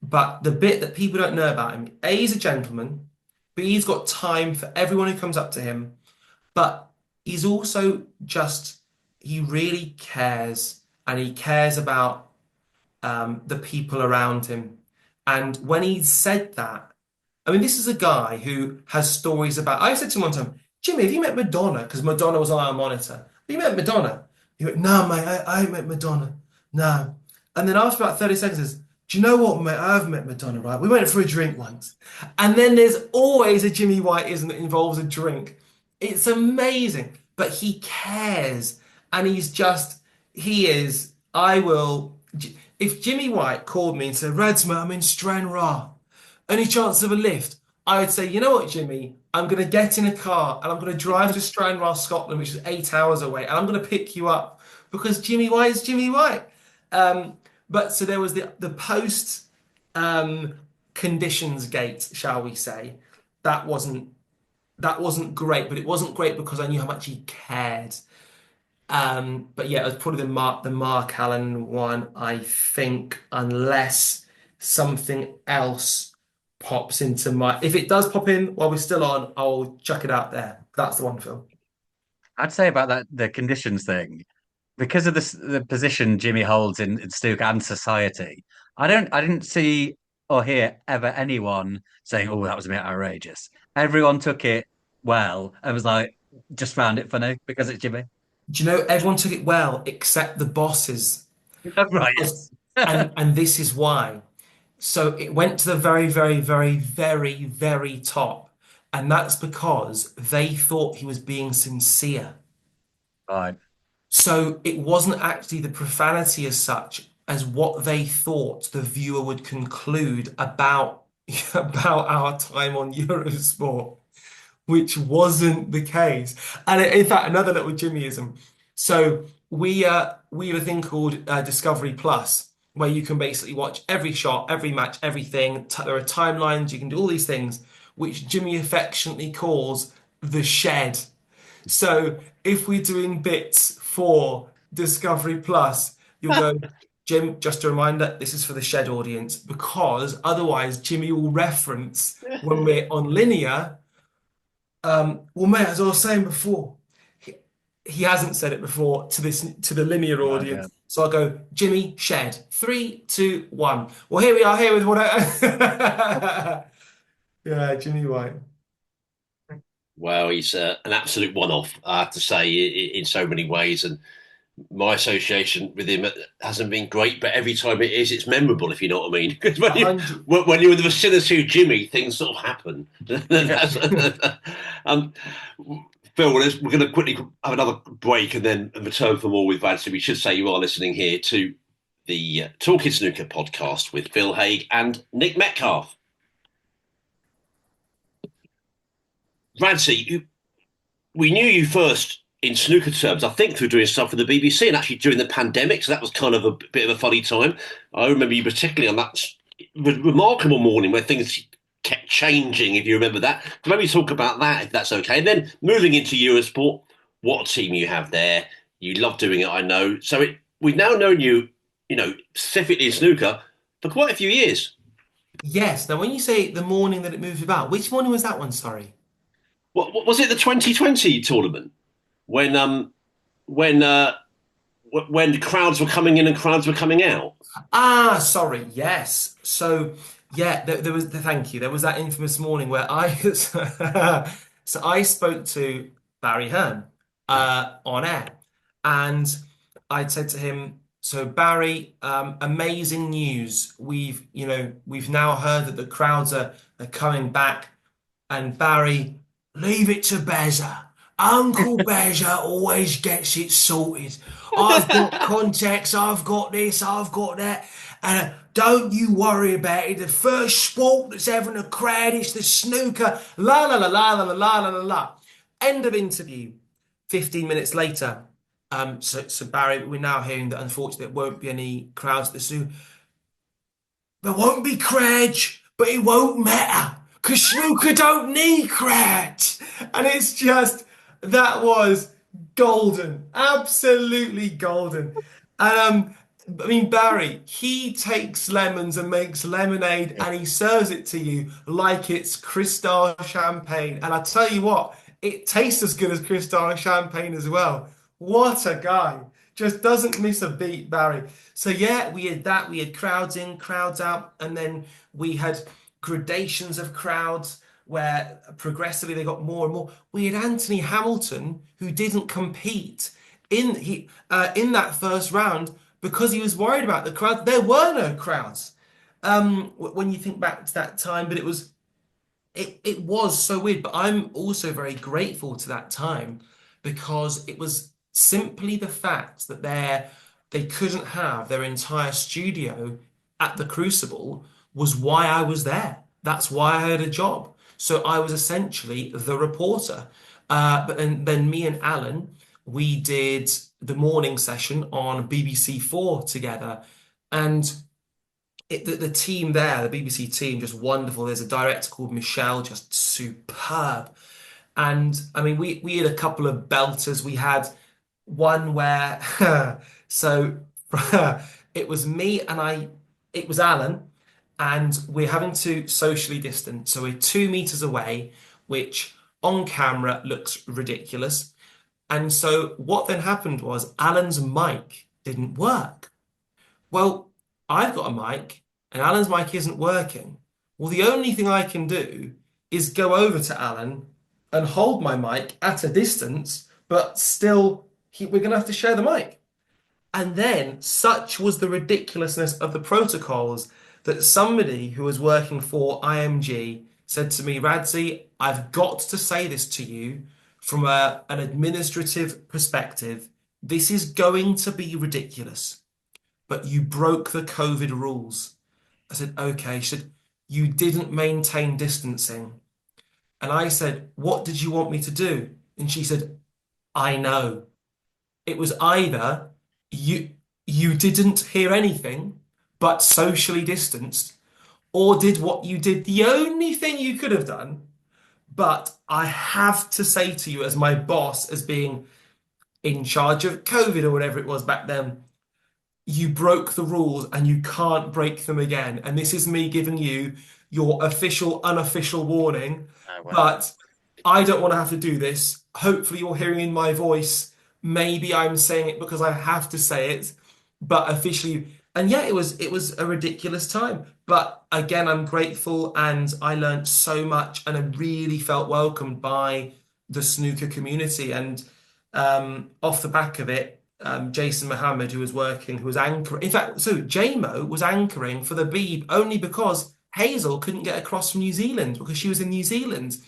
But the bit that people don't know about him, A, he's a gentleman, B, he's got time for everyone who comes up to him. But he's also just, he really cares, and he cares about the people around him. And when he said that, I mean, this is a guy who has stories about. I said to him one time, Jimmy, have you met Madonna? Because Madonna was on our monitor. Have you met Madonna? He went, no, mate, I ain't met Madonna. No. And then after about 30 seconds, he says, do you know what, mate? I've met Madonna, right? We went for a drink once. And then there's always a Jimmy Whiteism that involves a drink. It's amazing. But he cares. And he is, if Jimmy White called me and said, Rads, mate, I'm in Stranraer. Any chance of a lift? I would say, you know what, Jimmy? I'm going to get in a car and I'm going to drive to Stranraer, Scotland, which is 8 hours away, and I'm going to pick you up because Jimmy White is Jimmy White. But so there was the post conditions gate, shall we say? That wasn't that wasn't great, but it wasn't great because I knew how much he cared. But yeah, it was probably the Mark Allen one, I think, unless something else pops into my. If it does pop in while we're still on, I'll chuck it out there. That's the one film. I'd say about that the conditions thing, because of the position Jimmy holds in Stoke and society. I didn't see or hear ever anyone saying, "Oh, that was a bit outrageous." Everyone took it well and was like, just found it funny because it's Jimmy. Do you know everyone took it well except the bosses? Right, Because, yes. and this is why. So it went to the very, very, very, very, very top, and that's because they thought he was being sincere. Right. So it wasn't actually the profanity as such as what they thought the viewer would conclude about about our time on Eurosport, which wasn't the case. And in fact, another little Jimmyism. So we have a thing called Discovery Plus, where you can basically watch every shot, every match, everything. There are timelines. You can do all these things, which Jimmy affectionately calls the shed. So if we're doing bits for Discovery Plus, you'll go, Jim, just a reminder, this is for the shed audience, because otherwise Jimmy will reference when we're on linear. Well, mate, as I was saying before, he hasn't said it before to the linear Right, yeah. audience. So I'll go, Jimmy, shed. Three, two, one. Well, here we are here with what I Yeah, Jimmy White. Well, he's an absolute one-off, I have to say, in so many ways. And my association with him hasn't been great, but every time it is, it's memorable, if you know what I mean. Because A hundred. when you're in the vicinity of Jimmy, things sort of happen. um, Phil, we're going to quickly have another break and then return for more with Radzi. We should say you are listening here to the Talking Snooker podcast with Phil Haigh and Nick Metcalf. Radzi, we knew you first in snooker terms, I think, through doing stuff for the BBC and actually during the pandemic. So that was kind of a bit of a funny time. I remember you particularly on that remarkable morning where things kept changing, if you remember that. So maybe talk about that, if that's okay. And then moving into Eurosport, what a team you have there. You love doing it, I know. So we've now known you, specifically in snooker for quite a few years. Yes. Now, when you say the morning that it moved about, which morning was that one? Sorry. What was it, the 2020 tournament? When when uh, when crowds were coming in and crowds were coming out. Ah, sorry. Yes. So, yeah, there was. Thank you. There was that infamous morning where I. So I spoke to Barry Hearn on air, and I'd said to him, "So Barry, amazing news. We've now heard that the crowds are coming back." And Barry, leave it to Bezza. Uncle Bezza always gets it sorted. I've got contacts, I've got this, I've got that. And don't you worry about it. The first sport that's having a crowd is the snooker. La la la la la la la la la la. End of interview. 15 minutes later. So Barry, we're now hearing that unfortunately there won't be any crowds at the snooker. There won't be crowds, but it won't matter because snooker don't need crowds. And it's just, that was golden, absolutely golden. And I mean, Barry, he takes lemons and makes lemonade and he serves it to you like it's Cristal champagne. And I tell you what, it tastes as good as Cristal champagne as well. What a guy. Just doesn't miss a beat, Barry. So yeah, we had that. We had crowds in, crowds out, and then we had gradations of crowds where progressively they got more and more. We had Anthony Hamilton, who didn't compete in that first round because he was worried about the crowd. There were no crowds when you think back to that time, but it was so weird. But I'm also very grateful to that time because it was simply the fact that they couldn't have their entire studio at the Crucible was why I was there. That's why I had a job. So I was essentially the reporter. But then me and Alan, we did the morning session on BBC Four together, and the team there, the BBC team, just wonderful. There's a director called Michelle, just superb. And I mean, we had a couple of belters. We had one where so it was me and it was Alan, and we're having to socially distance. So we're 2 meters away, which on camera looks ridiculous. And so what then happened was Alan's mic didn't work. Well, I've got a mic and Alan's mic isn't working. Well, the only thing I can do is go over to Alan and hold my mic at a distance, but still, we're going to have to share the mic. And then, such was the ridiculousness of the protocols that somebody who was working for IMG said to me, Radzi, I've got to say this to you from an administrative perspective. This is going to be ridiculous, but you broke the COVID rules. I said, okay. She said, you didn't maintain distancing. And I said, what did you want me to do? And she said, I know. It was either you didn't hear anything but socially distanced, or did what you did, the only thing you could have done. But I have to say to you, as my boss, as being in charge of COVID or whatever it was back then, you broke the rules and you can't break them again. And this is me giving you your official, unofficial warning. Oh, wow. But I don't want to have to do this. Hopefully, you're hearing in my voice. Maybe I'm saying it because I have to say it, but officially, and yeah, it was a ridiculous time. But again, I'm grateful and I learned so much and I really felt welcomed by the snooker community. And off the back of it, Jason Mohammed, who was anchoring, in fact, so JMO was anchoring for the Beeb only because Hazel couldn't get across from New Zealand because she was in New Zealand.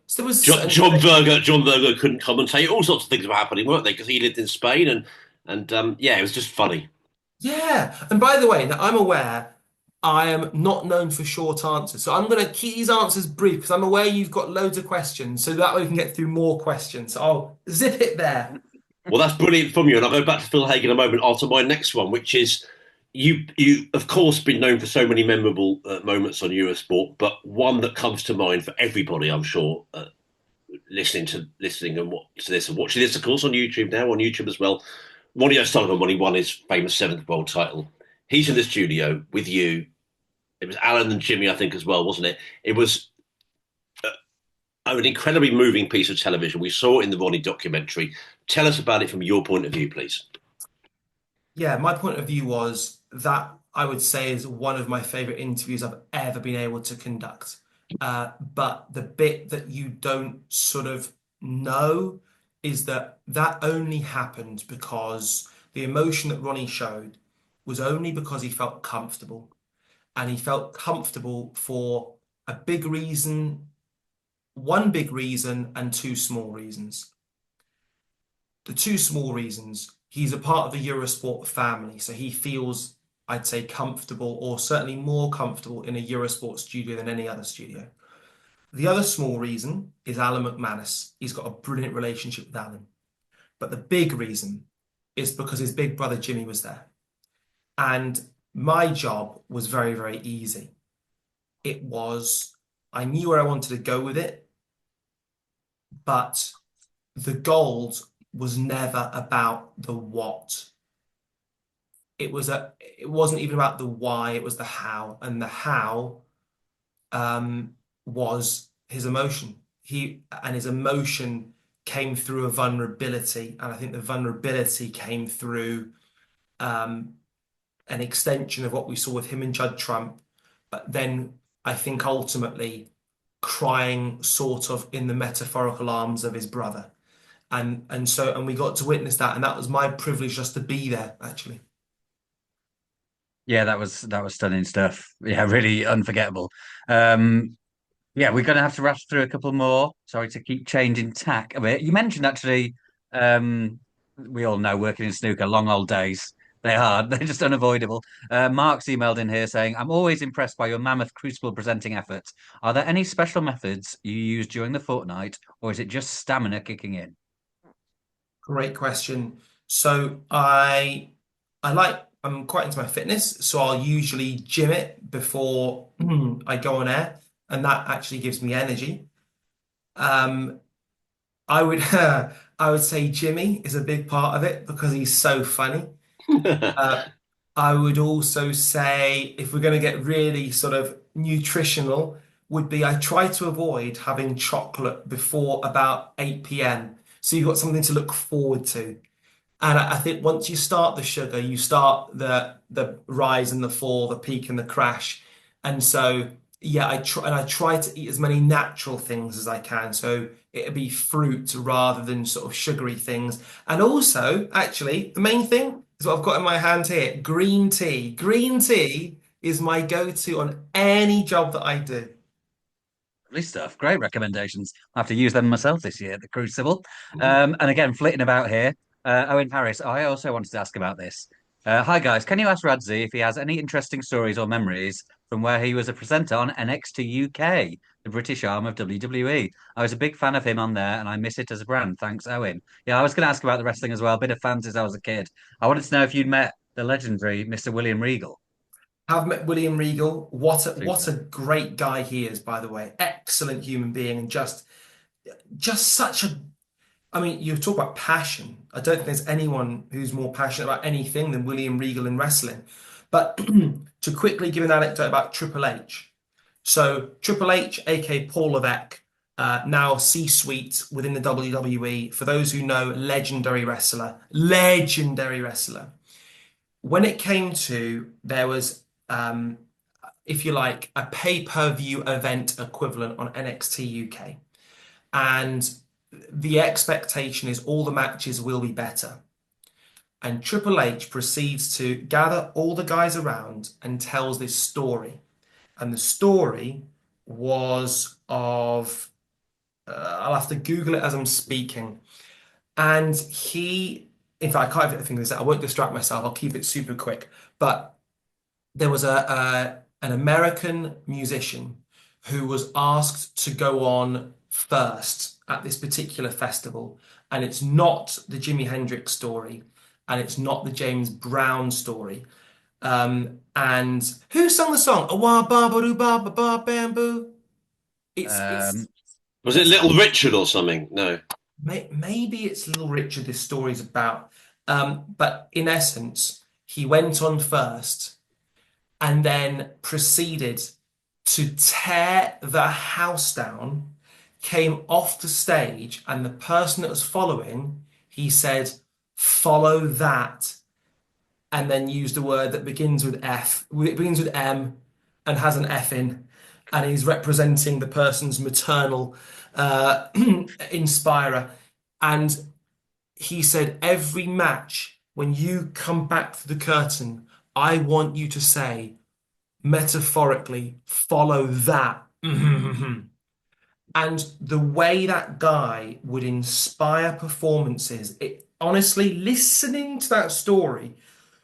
So there was John Berger couldn't commentate. All sorts of things were happening, weren't they? Because he lived in Spain, and yeah, it was just funny. Yeah. And by the way, now I'm aware I am not known for short answers. So I'm going to keep these answers brief because I'm aware you've got loads of questions. So that way we can get through more questions. So I'll zip it there. Well, that's brilliant from you. And I'll go back to Phil Haig in a moment after my next one, which is you, of course, been known for so many memorable moments on Eurosport, but one that comes to mind for everybody, I'm sure, listening and to this and watching this, of course, on YouTube as well. Ronnie O'Sullivan, when he won his famous seventh world title, he's in the studio with you. It was Alan and Jimmy, I think, as well, wasn't it? It was an incredibly moving piece of television. We saw it in the Ronnie documentary. Tell us about it from your point of view, please. Yeah, my point of view was that I would say is one of my favorite interviews I've ever been able to conduct. But the bit that you don't sort of know is that only happened because the emotion that Ronnie showed was only because he felt comfortable. And he felt comfortable for a big reason, one big reason, and two small reasons. The two small reasons, he's a part of the Eurosport family, so he feels, I'd say, comfortable, or certainly more comfortable in a Eurosport studio than any other studio. The other small reason is Alan McManus. He's got a brilliant relationship with Alan. But the big reason is because his big brother Jimmy was there. And my job was very, very easy. I knew where I wanted to go with it, but the gold was never about the what. It wasn't even about the why, it was the how. And the how was his emotion. His emotion came through a vulnerability, and I think the vulnerability came through an extension of what we saw with him and Judd Trump, but then I think ultimately crying sort of in the metaphorical arms of his brother. And we got to witness that, and that was my privilege just to be there, actually. Yeah, that was stunning stuff. Yeah, really unforgettable. Yeah, we're going to have to rush through a couple more. Sorry to keep changing tack a bit. You mentioned actually, we all know working in snooker, long old days. They are. They're just unavoidable. Mark's emailed in here saying, I'm always impressed by your mammoth Crucible presenting efforts. Are there any special methods you use during the fortnight, or is it just stamina kicking in? Great question. So I'm quite into my fitness, so I'll usually gym it before I go on air, and that actually gives me energy. Um, I would I would say Jimmy is a big part of it because he's so funny. Uh, I would also say if we're going to get really sort of nutritional, would be I try to avoid having chocolate before about 8 p.m. So you've got something to look forward to. And I think once you start the sugar, you start the rise and the fall, the peak and the crash. And so yeah, I try to eat as many natural things as I can. So it'd be fruit rather than sort of sugary things. And also, actually, the main thing is what I've got in my hand here, green tea. Green tea is my go-to on any job that I do. Lovely stuff. Great recommendations. I have to use them myself this year at the Crucible. Mhm. And again, flitting about here, Owen Harris, I also wanted to ask about this. Hi, guys. Can you ask Radzi if he has any interesting stories or memories from where he was a presenter on NXT UK, the British arm of WWE? I was a big fan of him on there, and I miss it as a brand. Thanks, Owen. Yeah, I was going to ask about the wrestling as well. Bit of fan since I was a kid. I wanted to know if you'd met the legendary Mr. William Regal. Have met William Regal. What a Super. great guy he is, by the way. Excellent human being and just such a I mean, you talk about passion. I don't think there's anyone who's more passionate about anything than William Regal in wrestling. But to quickly give an anecdote about Triple H. So Triple H, aka Paul Levesque, now C-suite within the WWE. For those who know, legendary wrestler, legendary wrestler. When it came to, there was, if you like, a pay-per-view event equivalent on NXT UK. And the expectation is all the matches will be better. And Triple H proceeds to gather all the guys around and tells this story. And the story was of, I'll have to Google it as I'm speaking. And in fact, I can't even think of this. I won't distract myself. I'll keep it super quick. But there was an American musician who was asked to go on first at this particular festival, and it's not the Jimi Hendrix story, and it's not the James Brown story. And who sung the song? A wah ba ba doo ba ba ba bamboo. It's Um, Was it let's have Little a look. Richard or something? No. maybe it's Little Richard this story's about. But in essence, he went on first and then proceeded to tear the house down, came off the stage, and the person that was following, he said, follow that, and then used a word that begins with F, it begins with M and has an F in, and he's representing the person's maternal inspirer. And he said, every match, when you come back through the curtain, I want you to say, metaphorically, follow that. And the way that guy would inspire performances, it honestly, listening to that story.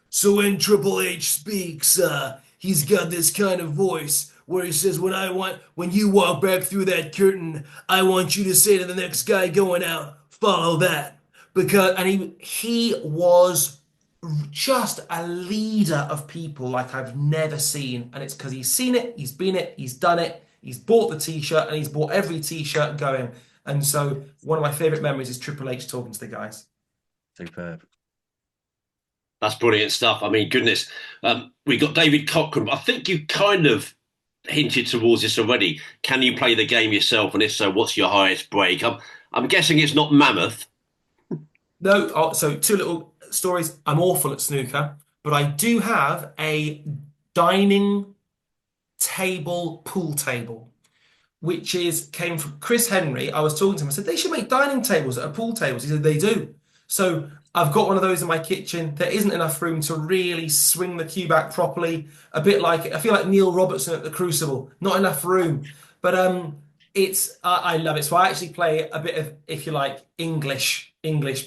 So when Triple H speaks, he's got this kind of voice where he says, when you walk back through that curtain, I want you to say to the next guy going out, follow that. And he was just a leader of people like I've never seen. And it's because he's seen it, he's been it, he's done it, he's bought the t-shirt, and he's bought every t-shirt going. And so one of my favorite memories is Triple H talking to the guys. Superb. That's brilliant stuff. I mean, goodness, we got David Cochran. I think you kind of hinted towards this already. Can you play the game yourself? And if so, what's your highest break? I'm guessing it's not Mammoth. No, so two little stories. I'm awful at snooker, but I do have a dining table pool table, which came from Chris Henry. I was talking to him. I said they should make dining tables that are pool tables. He said they do. So I've got one of those in my kitchen. There isn't enough room to really swing the cue back properly. A bit like I feel like Neil Robertson at the Crucible. Not enough room, but it's I love it. So I actually play a bit of, if you like, English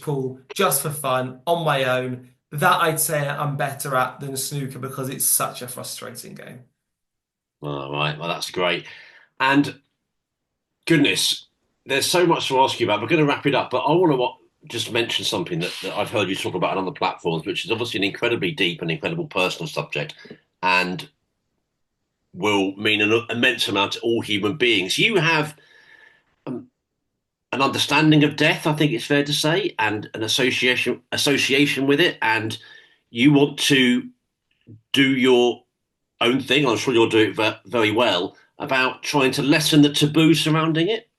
pool just for fun on my own. That I'd say I'm better at than snooker because it's such a frustrating game. All right, well, that's great. And goodness, there's so much to ask you about. We're going to wrap it up, but I want to just mention something that I've heard you talk about on other platforms, which is obviously an incredibly deep and incredible personal subject, and will mean an immense amount to all human beings. You have an understanding of death, I think it's fair to say, and an association with it, and you want to do your own thing. I'm sure you'll do it very well about trying to lessen the taboo surrounding it.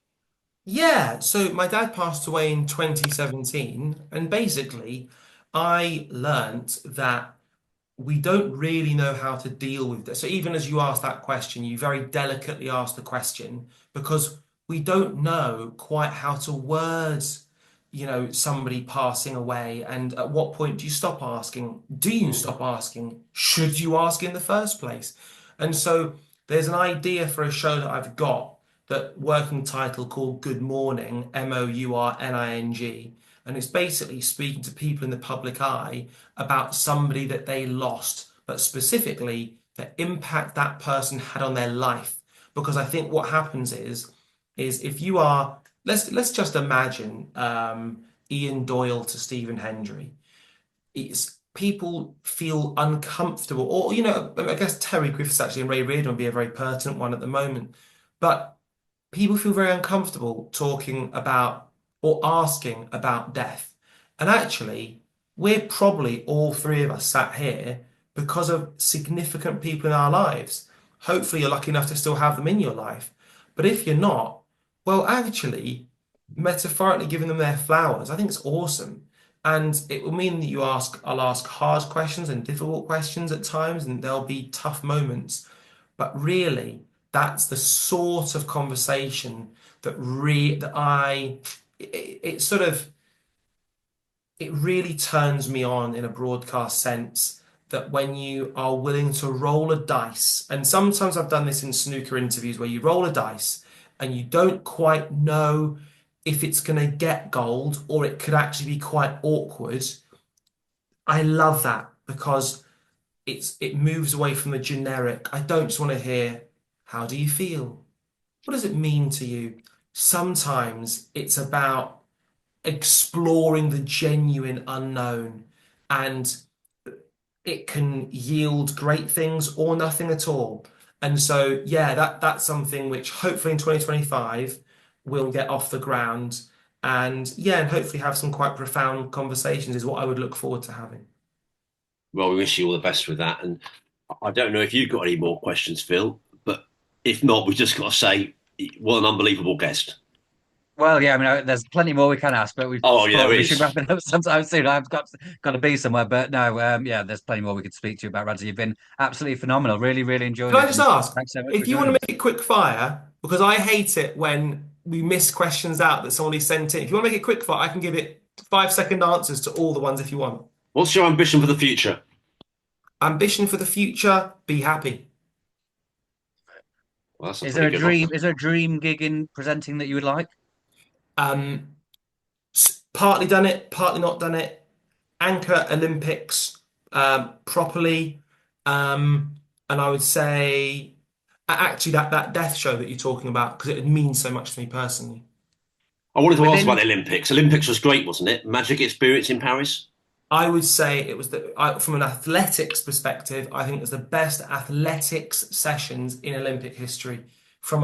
Yeah, so my dad passed away in 2017, and basically, I learnt that we don't really know how to deal with this. So even as you asked that question, you very delicately asked the question because we don't know quite how to word, somebody passing away. And at what point do you stop asking? Do you stop asking? Should you ask in the first place? And so there's an idea for a show that I've got, that working title called Good Morning, Mourning, and it's basically speaking to people in the public eye about somebody that they lost, but specifically the impact that person had on their life. Because I think what happens is if you are, let's just imagine Ian Doyle to Stephen Hendry. It's people feel uncomfortable, or I guess Terry Griffiths actually and Ray Reardon would be a very pertinent one at the moment, but people feel very uncomfortable talking about or asking about death. And actually, we're probably all three of us sat here because of significant people in our lives. Hopefully, you're lucky enough to still have them in your life. But if you're not, well, actually, metaphorically giving them their flowers, I think it's awesome. And it will mean that I'll ask hard questions and difficult questions at times, and there'll be tough moments. But really, that's the sort of conversation that it sort of it really turns me on in a broadcast sense, that when you are willing to roll a dice, and sometimes I've done this in snooker interviews where you roll a dice and you don't quite know if it's going to get gold or it could actually be quite awkward. I love that because it moves away from the generic. I don't just want to hear, how do you feel? What does it mean to you? Sometimes it's about exploring the genuine unknown, and it can yield great things or nothing at all. And so, yeah, that's something which hopefully in 2025 will get off the ground. And yeah, and hopefully have some quite profound conversations is what I would look forward to having. Well, we wish you all the best with that. And I don't know if you've got any more questions, Phil, but if not, we've just got to say, what an unbelievable guest. Well, yeah, I mean, there's plenty more we can ask, but we Oh, yeah, there probably should is. wrap it up sometime soon. I've got to be somewhere, but no, yeah, there's plenty more we could speak to you about, Radzi. You've been absolutely phenomenal. Really, really enjoyed Can I it, just and ask, thanks so much for if you want joining to us. make it quick fire, because I hate it when we miss questions out that somebody sent in. If you want to make it quick fire, I can give it 5-second answers to all the ones if you want. What's your ambition for the future? Ambition for the future, be happy. Well, that's a Is there pretty a good one. dream? Is there a dream gig in presenting that you would like? Um, Partly done it, partly not done it. Anchor Olympics properly. And I would say actually that death show that you're talking about, because it means so much to me personally. I wanted to ask about Within the Olympics. Olympics was great, wasn't it? Magic experience in Paris. I would say it was from an athletics perspective, I think it was the best athletics sessions in Olympic history. From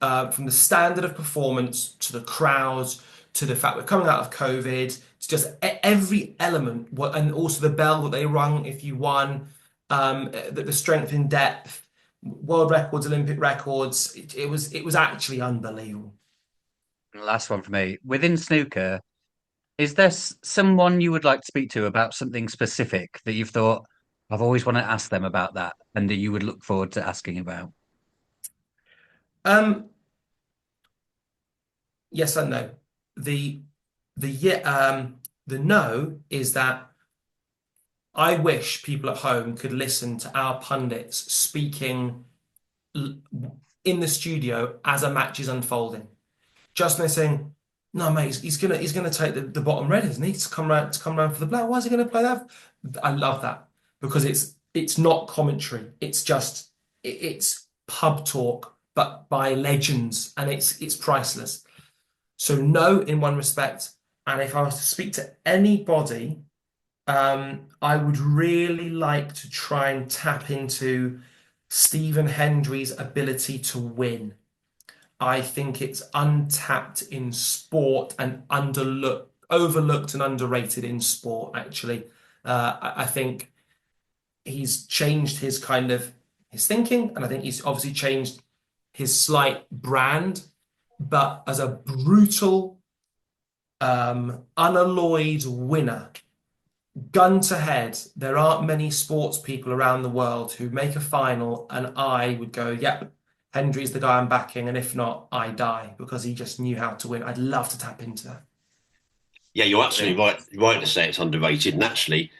from the standard of performance to the crowds to the fact we're coming out of COVID to just every element, and also the bell that they rung if you won, the strength in depth, world records, Olympic records. It was actually unbelievable. last one for me, within snooker, is there someone you would like to speak to about something specific that you've thought, I've always wanted to ask them about that, and that you would look forward to asking about? Um, yes and no. The the yeah the no is that I wish people at home could listen to our pundits speaking in the studio as a match is unfolding. Just they're saying, "No, mate, he's gonna take the bottom red, isn't he? To come round for the black. Why is he gonna play that?" I love that because it's not commentary. It's pub talk, but by legends, and it's priceless. So no, in one respect, and if I was to speak to anybody, I would really like to try and tap into Stephen Hendry's ability to win. I think it's untapped in sport and overlooked and underrated in sport, actually. I think he's changed his his thinking, and I think he's obviously changed his slight brand, but as a brutal, unalloyed winner, gun to head, there aren't many sports people around the world who make a final and I would go, yep, Hendry's the guy I'm backing, and if not, I die, because he just knew how to win. I'd love to tap into that. Yeah, you're absolutely right to say it's underrated. And actually,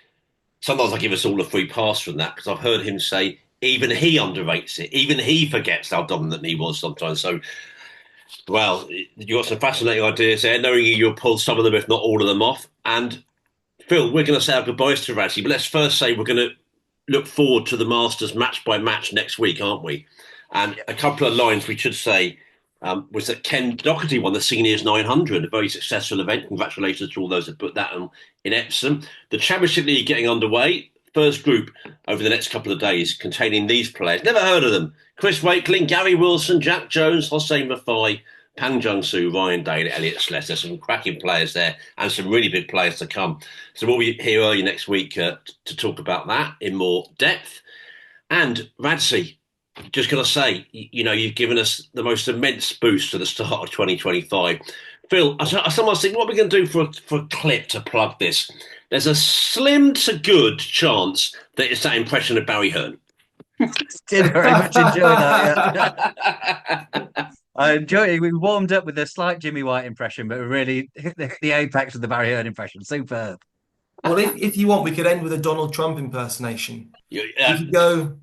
sometimes I give us all a free pass from that because I've heard him say even he underrates it. Even he forgets how dominant he was sometimes. So, well, you've got some fascinating ideas there. Knowing you'll pull some of them, if not all of them, off. And Phil, we're going to say our goodbyes to Radzi, but let's first say we're going to look forward to the Masters match by match next week, aren't we? And a couple of lines we should say was that Ken Doherty won the Seniors 900, a very successful event. Congratulations to all those that put that on in Epsom. The Championship League getting underway. First group over the next couple of days containing these players. Never heard of them. Chris Wakeling, Gary Wilson, Jack Jones, Hossein Mafai, Pang Jung-soo, Ryan Day, Elliot Sless. Some cracking players there and some really big players to come. So we'll be here early next week to talk about that in more depth. And Radzi, just going to say, you've given us the most immense boost to the start of 2025. Phil, I sometimes think, what are we going to do for a clip to plug this? There's a slim to good chance that it's that impression of Barry Hearn. Did very much enjoy that. Yeah. I enjoyed it. We warmed up with a slight Jimmy White impression, but really the apex of the Barry Hearn impression. Superb. Well, if you want, we could end with a Donald Trump impersonation. Yeah. We could go,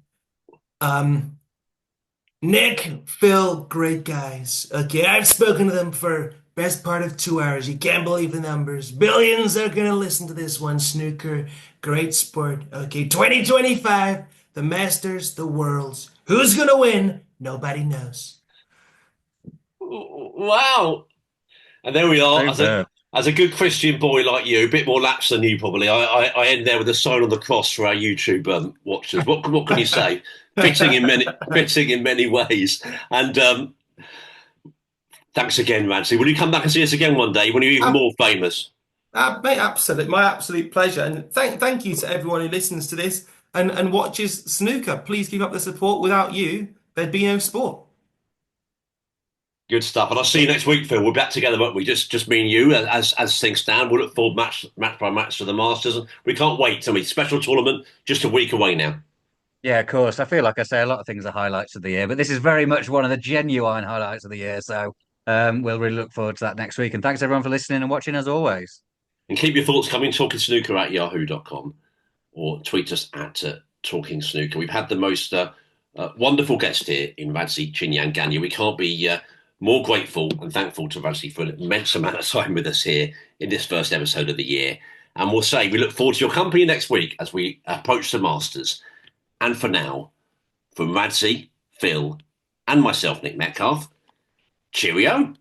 Nick, Phil, great guys. Okay, I've spoken to them for best part of 2 hours. You can't believe the numbers. Billions are going to listen to this one. Snooker, great sport. Okay, 2025, the Masters, the Worlds. Who's going to win? Nobody knows. Wow. And there we are. As a good Christian boy like you, a bit more laps than you probably, I end there with a sign on the cross for our YouTube watchers. What can you say? Fitting in many ways. And thanks again, Radzi. Will you come back and see us again one day when you're even more famous? Mate, absolutely. My absolute pleasure. And thank you to everyone who listens to this and watches Snooker. Please keep up the support. Without you, there'd be no sport. Good stuff. And I'll see you next week, Phil. We're back together, won't we? Just me and you as things stand. We'll look forward match by match to the Masters. And we can't wait. Special tournament just a week away now. Yeah, of course. I feel like I say a lot of things are highlights of the year, but this is very much one of the genuine highlights of the year. So we'll really look forward to that next week. And thanks everyone for listening and watching as always. And keep your thoughts coming, talkingsnooker@yahoo.com or tweet us at Talking Snooker. We've had the most wonderful guest here in Radzi Chinyanganya. We can't be more grateful and thankful to Radzi for an immense amount of time with us here in this first episode of the year. And we'll say we look forward to your company next week as we approach the Masters. And for now, from Radzi, Phil, and myself, Nick Metcalf, cheerio.